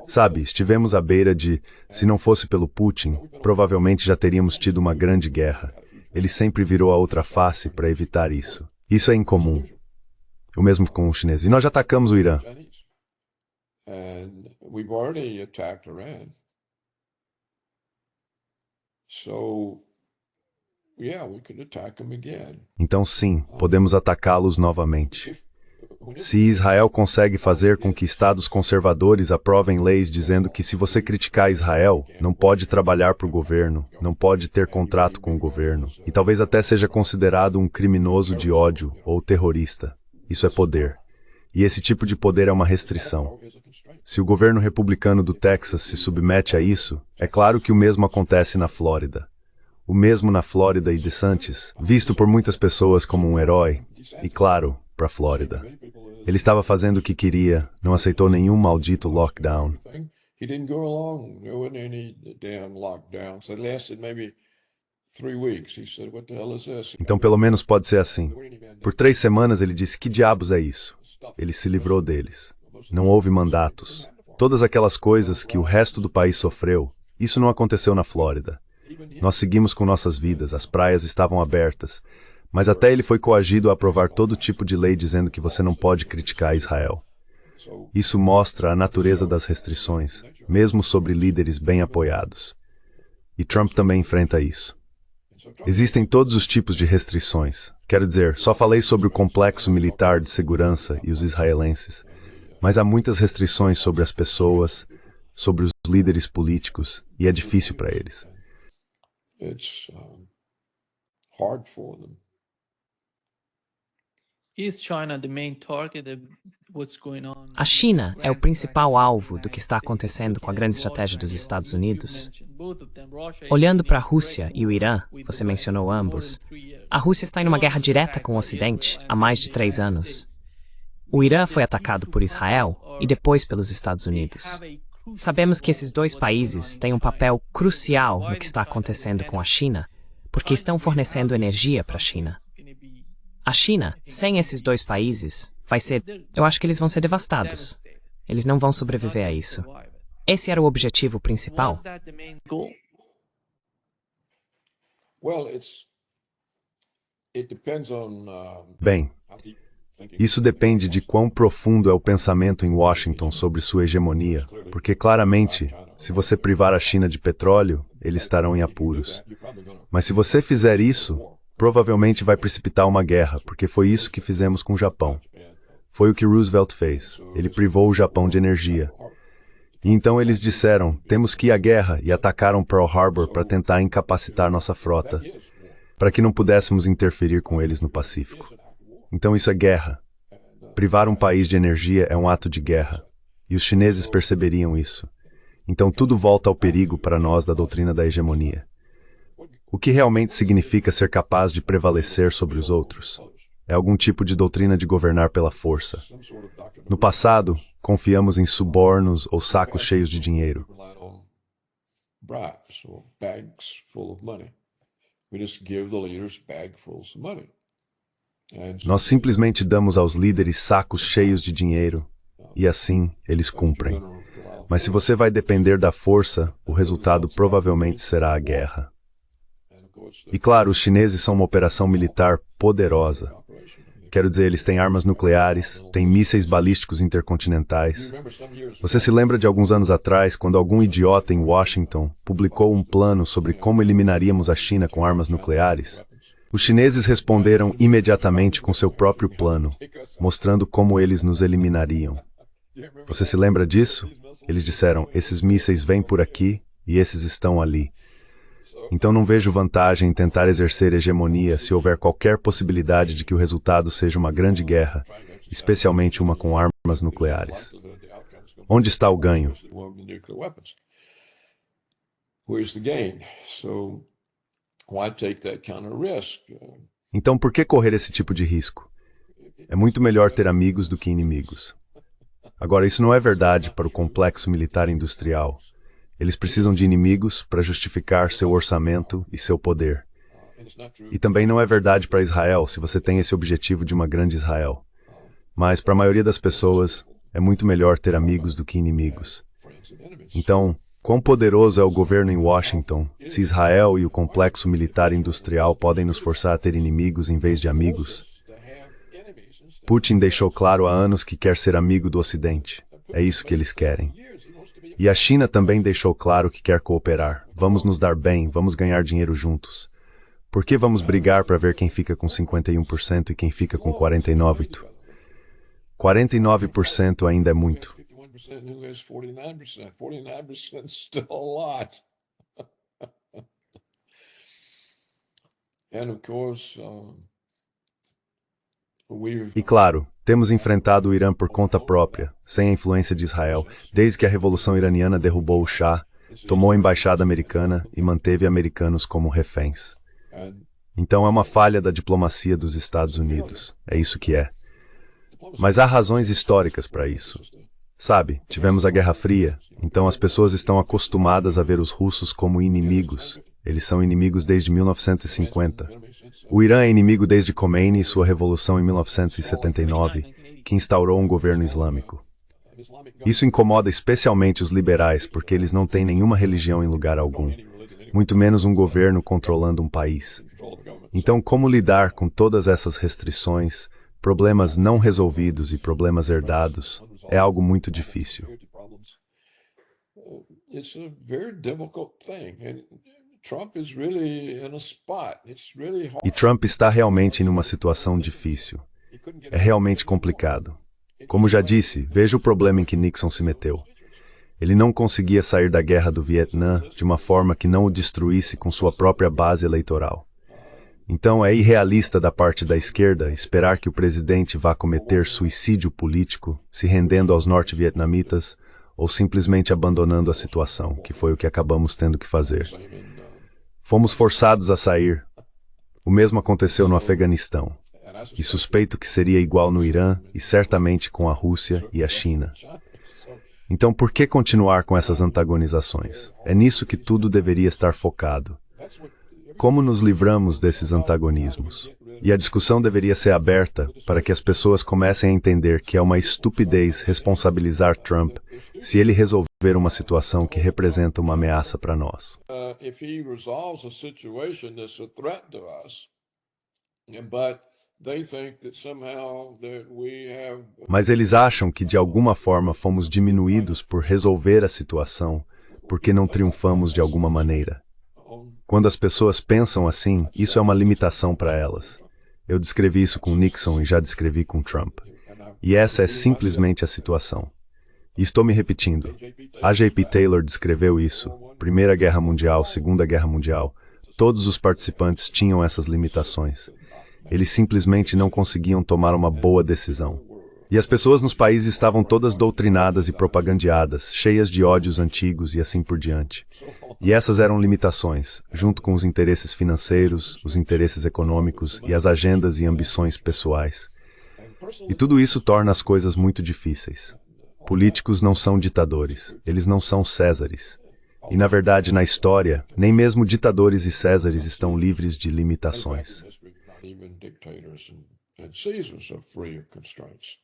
Sabe, estivemos à beira de, se não fosse pelo Putin, provavelmente já teríamos tido uma grande guerra. Ele sempre virou a outra face para evitar isso. Isso é incomum. O mesmo com o chinês. E nós já atacamos o Irã. Então sim, podemos atacá-los novamente. Se Israel consegue fazer com que estados conservadores aprovem leis dizendo que se você criticar Israel, não pode trabalhar para o governo, não pode ter contrato com o governo, e talvez até seja considerado um criminoso de ódio ou terrorista. Isso é poder. E esse tipo de poder é uma restrição. Se o governo republicano do Texas se submete a isso, é claro que o mesmo acontece na Flórida. O mesmo na Flórida e DeSantis, visto por muitas pessoas como um herói, e claro, para a Flórida. Ele estava fazendo o que queria, não aceitou nenhum maldito lockdown. Então pelo menos pode ser assim. Por 3 semanas ele disse, que diabos é isso? Ele se livrou deles. Não houve mandatos. Todas aquelas coisas que o resto do país sofreu, isso não aconteceu na Flórida. Nós seguimos com nossas vidas, as praias estavam abertas, mas até ele foi coagido a aprovar todo tipo de lei dizendo que você não pode criticar Israel. Isso mostra a natureza das restrições, mesmo sobre líderes bem apoiados. E Trump também enfrenta isso. Existem todos os tipos de restrições. Quero dizer, só falei sobre o complexo militar de segurança e os israelenses, mas há muitas restrições sobre as pessoas, sobre os líderes políticos, e é difícil para eles. A China é o principal alvo do que está acontecendo com a grande estratégia dos Estados Unidos. Olhando para a Rússia e o Irã, você mencionou ambos, a Rússia está em uma guerra direta com o Ocidente há mais de 3 anos. O Irã foi atacado por Israel e depois pelos Estados Unidos. Sabemos que esses 2 países têm um papel crucial no que está acontecendo com a China, porque estão fornecendo energia para a China. A China, sem esses 2 países, eu acho que eles vão ser devastados. Eles não vão sobreviver a isso. Esse era o objetivo principal? Was that the main goal? Well, it depends on Bem, how deep thinking. isso depende de quão profundo é o pensamento em Washington sobre sua hegemonia, porque claramente, se você privar a China de petróleo, eles estarão em apuros. Mas se você fizer isso, provavelmente vai precipitar uma guerra, porque foi isso que fizemos com o Japão. Foi o que Roosevelt fez. Ele privou o Japão de energia. E então eles disseram, temos que ir à guerra, e atacaram Pearl Harbor para tentar incapacitar nossa frota, para que não pudéssemos interferir com eles no Pacífico. Então isso é guerra. Privar um país de energia é um ato de guerra. E os chineses perceberiam isso. Então tudo volta ao perigo para nós da doutrina da hegemonia. O que realmente significa ser capaz de prevalecer sobre os outros? É algum tipo de doutrina de governar pela força. No passado, confiamos em subornos ou sacos cheios de dinheiro. Relied on bribes or bags full of money. We just give the leaders bagfuls of money. And Nós simplesmente damos aos líderes sacos cheios de dinheiro, e assim eles cumprem. Mas se você vai depender da força, o resultado provavelmente será a guerra. E claro, os chineses são uma operação militar poderosa. Quero dizer, eles têm armas nucleares, têm mísseis balísticos intercontinentais. Você se lembra de alguns anos atrás, quando algum idiota em Washington publicou um plano sobre como eliminaríamos a China com armas nucleares? Os chineses responderam imediatamente com seu próprio plano, mostrando como eles nos eliminariam. Você se lembra disso? Eles disseram, esses mísseis vêm por aqui e esses estão ali. Então não vejo vantagem em tentar exercer hegemonia se houver qualquer possibilidade de que o resultado seja uma grande guerra, especialmente uma com armas nucleares. Onde está o ganho? where's the gain? So why take that kind of risk? Então por que correr esse tipo de risco? É muito melhor ter amigos do que inimigos. Agora, isso não é verdade para o complexo militar industrial. Eles precisam de inimigos para justificar seu orçamento e seu poder. E também não é verdade para Israel se você tem esse objetivo de uma grande Israel. Mas para a maioria das pessoas, é muito melhor ter amigos do que inimigos. Então, quão poderoso é o governo em Washington se Israel e o complexo militar industrial podem nos forçar a ter inimigos em vez de amigos? Putin deixou claro há anos que quer ser amigo do Ocidente. É isso que eles querem. E a China também deixou claro que quer cooperar. Vamos nos dar bem, vamos ganhar dinheiro juntos. Por que vamos brigar para ver quem fica com 51% e quem fica com 49%? 49% ainda é muito. 51% who has 49%. 49% is still a lot. And of course, E claro, temos enfrentado o Irã por conta própria, sem a influência de Israel, desde que a Revolução Iraniana derrubou o Shah, tomou a embaixada americana e manteve americanos como reféns. Então é uma falha da diplomacia dos Estados Unidos. É isso que é. Mas há razões históricas para isso. Sabe, tivemos a Guerra Fria, então as pessoas estão acostumadas a ver os russos como inimigos. Eles são inimigos desde 1950. O Irã é inimigo desde Khomeini e sua revolução em 1979, que instaurou um governo islâmico. Isso incomoda especialmente os liberais, porque eles não têm nenhuma religião em lugar algum, muito menos um governo controlando um país. Então, como lidar com todas essas restrições, problemas não resolvidos e problemas herdados, é algo muito difícil. it's a very difficult thing. And Trump is really in a spot. It's really hard. E Trump está realmente em uma situação difícil. É realmente complicado. Como já disse, veja o problema em que Nixon se meteu. Ele não conseguia sair da guerra do Vietnã de uma forma que não o destruísse com sua própria base eleitoral. Então é irrealista da parte da esquerda esperar que o presidente vá cometer suicídio político, se rendendo aos norte-vietnamitas ou simplesmente abandonando a situação, que foi o que acabamos tendo que fazer. Fomos forçados a sair. O mesmo aconteceu no Afeganistão. E suspeito que seria igual no Irã e certamente com a Rússia e a China. Então por que continuar com essas antagonizações? É nisso que tudo deveria estar focado. Como nos livramos desses antagonismos? E a discussão deveria ser aberta para que as pessoas comecem a entender que é uma estupidez responsabilizar Trump se ele resolver uma situação que representa uma ameaça para nós. If he resolves a situation that's a threat to us, but they think that somehow that we have Mas eles acham que de alguma forma fomos diminuídos por resolver a situação, porque não triunfamos de alguma maneira. Quando as pessoas pensam assim, isso é uma limitação para elas. Eu descrevi isso com Nixon e já descrevi com Trump. E essa é simplesmente a situação. E estou me repetindo. A J.P. Taylor descreveu isso. Primeira Guerra Mundial, Segunda Guerra Mundial. Todos os participantes tinham essas limitações. Eles simplesmente não conseguiam tomar uma boa decisão. E as pessoas nos países estavam todas doutrinadas e propagandeadas, cheias de ódios antigos e assim por diante. E essas eram limitações, junto com os interesses financeiros, os interesses econômicos e as agendas e ambições pessoais. E tudo isso torna as coisas muito difíceis. Políticos não são ditadores, eles não são Césares. E na verdade, na história, nem mesmo ditadores e Césares estão livres de limitações. even dictators and Caesars are free of constraints.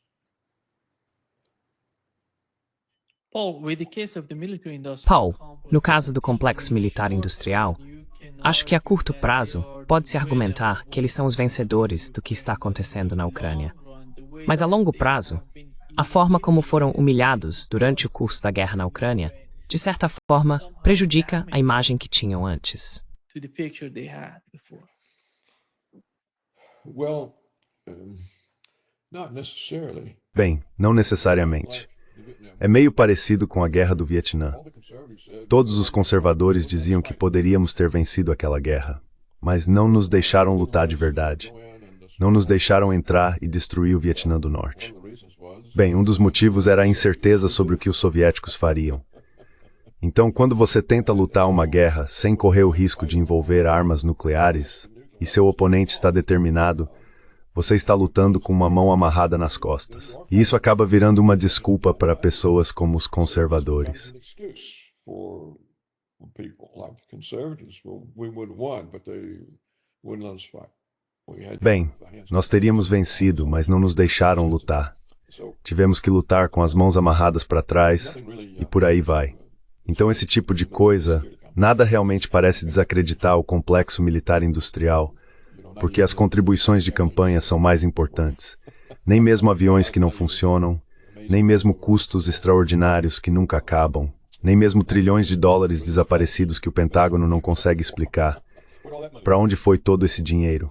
Paul, no caso do complexo militar industrial, acho que a curto prazo pode-se argumentar que eles são os vencedores do que está acontecendo na Ucrânia. Mas a longo prazo, a forma como foram humilhados durante o curso da guerra na Ucrânia, de certa forma, prejudica a imagem que tinham antes. Well, not necessarily. Bem, não necessariamente. É meio parecido com a Guerra do Vietnã. Todos os conservadores diziam que poderíamos ter vencido aquela guerra, mas não nos deixaram lutar de verdade. Não nos deixaram entrar e destruir o Vietnã do Norte. Bem, um dos motivos era a incerteza sobre o que os soviéticos fariam. Então, quando você tenta lutar uma guerra sem correr o risco de envolver armas nucleares, e seu oponente está determinado, você está lutando com uma mão amarrada nas costas. E isso acaba virando uma desculpa para pessoas como os conservadores. Bem, nós teríamos vencido, mas não nos deixaram lutar. Tivemos que lutar com as mãos amarradas para trás, e por aí vai. Então esse tipo de coisa, nada realmente parece desacreditar o complexo militar industrial, porque as contribuições de campanha são mais importantes. Nem mesmo aviões que não funcionam, nem mesmo custos extraordinários que nunca acabam, nem mesmo trilhões de dólares desaparecidos que o Pentágono não consegue explicar. Para onde foi todo esse dinheiro?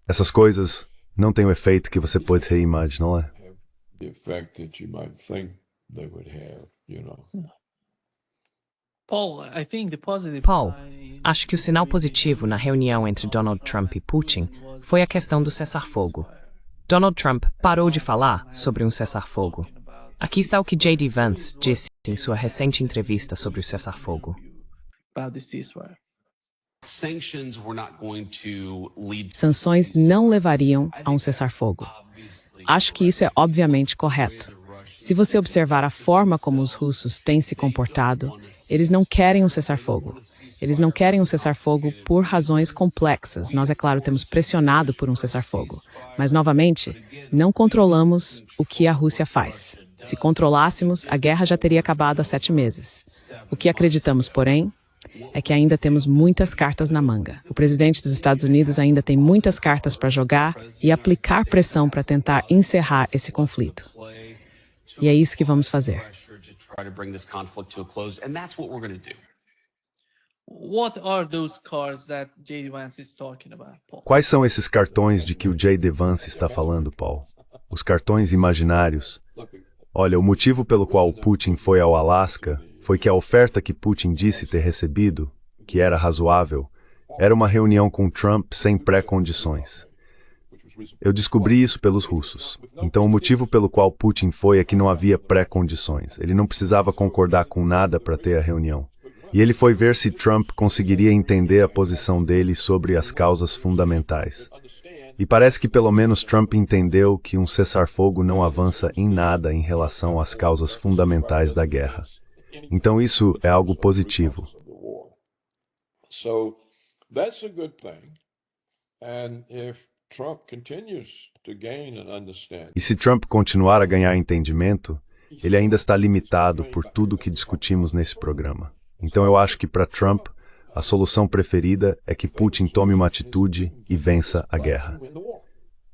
Essas coisas não têm o efeito que você pode imaginar, não é? Paul, acho que o sinal positivo na reunião entre Donald Trump e Putin foi a questão do cessar-fogo. Donald Trump parou de falar sobre um cessar-fogo. Aqui está o que J.D. Vance disse em sua recente entrevista sobre o cessar-fogo. Sanções não levariam a um cessar-fogo. Acho que isso é obviamente correto. Se você observar a forma como os russos têm se comportado, eles não querem um cessar-fogo. Eles não querem um cessar-fogo por razões complexas. Nós, é claro, temos pressionado por um cessar-fogo. Mas, novamente, não controlamos o que a Rússia faz. Se controlássemos, a guerra já teria acabado há 7 meses. O que acreditamos, porém, é que ainda temos muitas cartas na manga. O presidente dos Estados Unidos ainda tem muitas cartas para jogar e aplicar pressão para tentar encerrar esse conflito. E é isso que vamos fazer. Quais são esses cartões de que o J.D. Vance está falando, Paul? Os cartões imaginários. Olha, o motivo pelo qual Putin foi ao Alasca foi que a oferta que Putin disse ter recebido, que era razoável, era uma reunião com Trump sem pré-condições. Eu descobri isso pelos russos. Então o motivo pelo qual Putin foi é que não havia pré-condições. Ele não precisava concordar com nada para ter a reunião. E ele foi ver se Trump conseguiria entender a posição dele sobre as causas fundamentais. E parece que pelo menos Trump entendeu que um cessar-fogo não avança em nada em relação às causas fundamentais da guerra. Então isso é algo positivo. So that's a good thing. And if Trump continues to gain an understanding. E se Trump continuar a ganhar entendimento, ele ainda está limitado por tudo que discutimos nesse programa. Então eu acho que para Trump, a solução preferida é que Putin tome uma atitude e vença a guerra.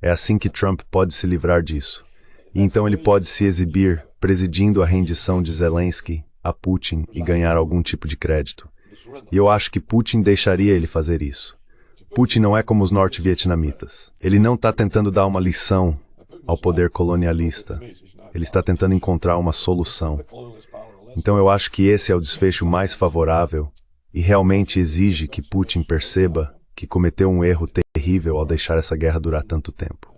É assim que Trump pode se livrar disso. E então ele pode se exibir presidindo a rendição de Zelensky a Putin e ganhar algum tipo de crédito. E eu acho que Putin deixaria ele fazer isso. Putin não é como os norte-vietnamitas. Ele não está tentando dar uma lição ao poder colonialista. Ele está tentando encontrar uma solução. Então eu acho que esse é o desfecho mais favorável e realmente exige que Putin perceba que cometeu um erro terrível ao deixar essa guerra durar tanto tempo.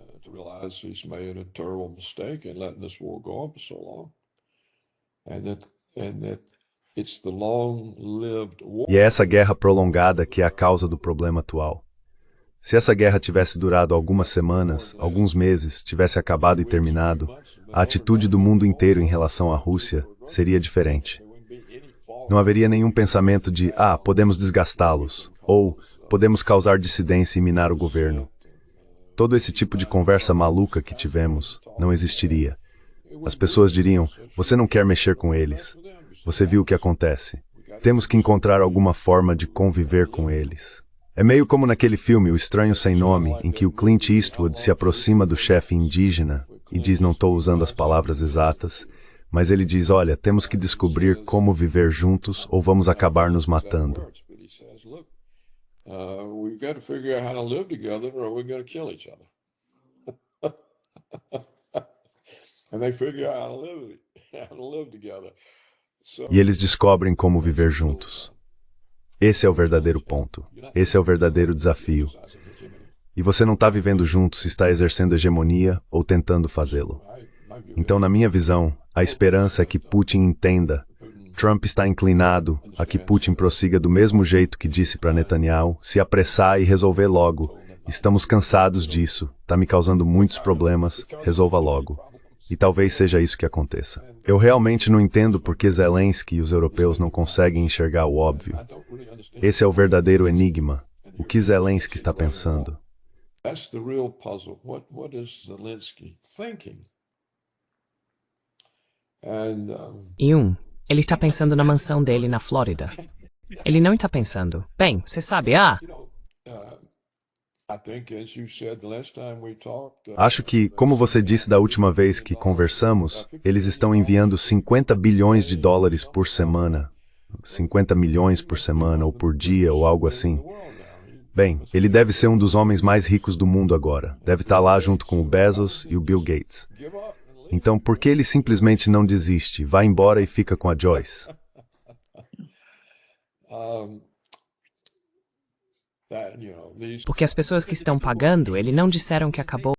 E é essa guerra prolongada que é a causa do problema atual. Se essa guerra tivesse durado algumas semanas, alguns meses, tivesse acabado e terminado, a atitude do mundo inteiro em relação à Rússia seria diferente. Não haveria nenhum pensamento de, podemos desgastá-los, ou podemos causar dissidência e minar o governo. Todo esse tipo de conversa maluca que tivemos não existiria. As pessoas diriam, você não quer mexer com eles. Você viu o que acontece. Temos que encontrar alguma forma de conviver com eles. É meio como naquele filme O Estranho Sem Nome, em que o Clint Eastwood se aproxima do chefe indígena e diz, não estou usando as palavras exatas, mas ele diz, olha, temos que descobrir como viver juntos ou vamos acabar nos matando. We've got to figure out how to live together or we're going to kill each other. And they figure out how to live together. E eles descobrem como viver juntos. Esse é o verdadeiro ponto. Esse é o verdadeiro desafio. E você não está vivendo junto se está exercendo hegemonia ou tentando fazê-lo. Então, na minha visão, a esperança é que Putin entenda. Trump está inclinado a que Putin prossiga do mesmo jeito que disse para Netanyahu, se apressar e resolver logo. Estamos cansados disso, está me causando muitos problemas, resolva logo. E talvez seja isso que aconteça. Eu realmente não entendo por que Zelensky e os europeus não conseguem enxergar o óbvio. Esse é o verdadeiro enigma. O que Zelensky está pensando? That's the real puzzle. What is Zelensky thinking? Ele está pensando na mansão dele na Flórida. Ele não está pensando, bem, você sabe, Acho que, como você disse da última vez que conversamos, eles estão enviando 50 bilhões de dólares por semana. 50 milhões por semana, ou por dia, ou algo assim. Bem, ele deve ser um dos homens mais ricos do mundo agora. Deve estar lá junto com o Bezos e o Bill Gates. Então, por que ele simplesmente não desiste, vai embora e fica com a Joyce? Porque as pessoas que estão pagando, ele não disseram que acabou.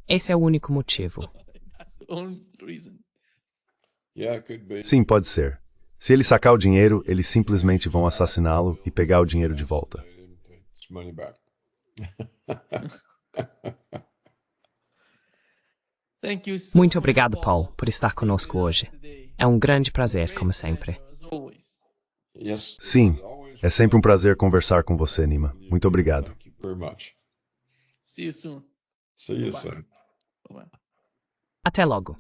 Esse é o único motivo. Sim, pode ser. Se ele sacar o dinheiro, eles simplesmente vão assassiná-lo e pegar o dinheiro de volta. Muito obrigado, Paul, por estar conosco hoje. É um grande prazer, como sempre. Sim, é sempre um prazer conversar com você, Nima. Muito obrigado. See you soon. See you soon. Até logo.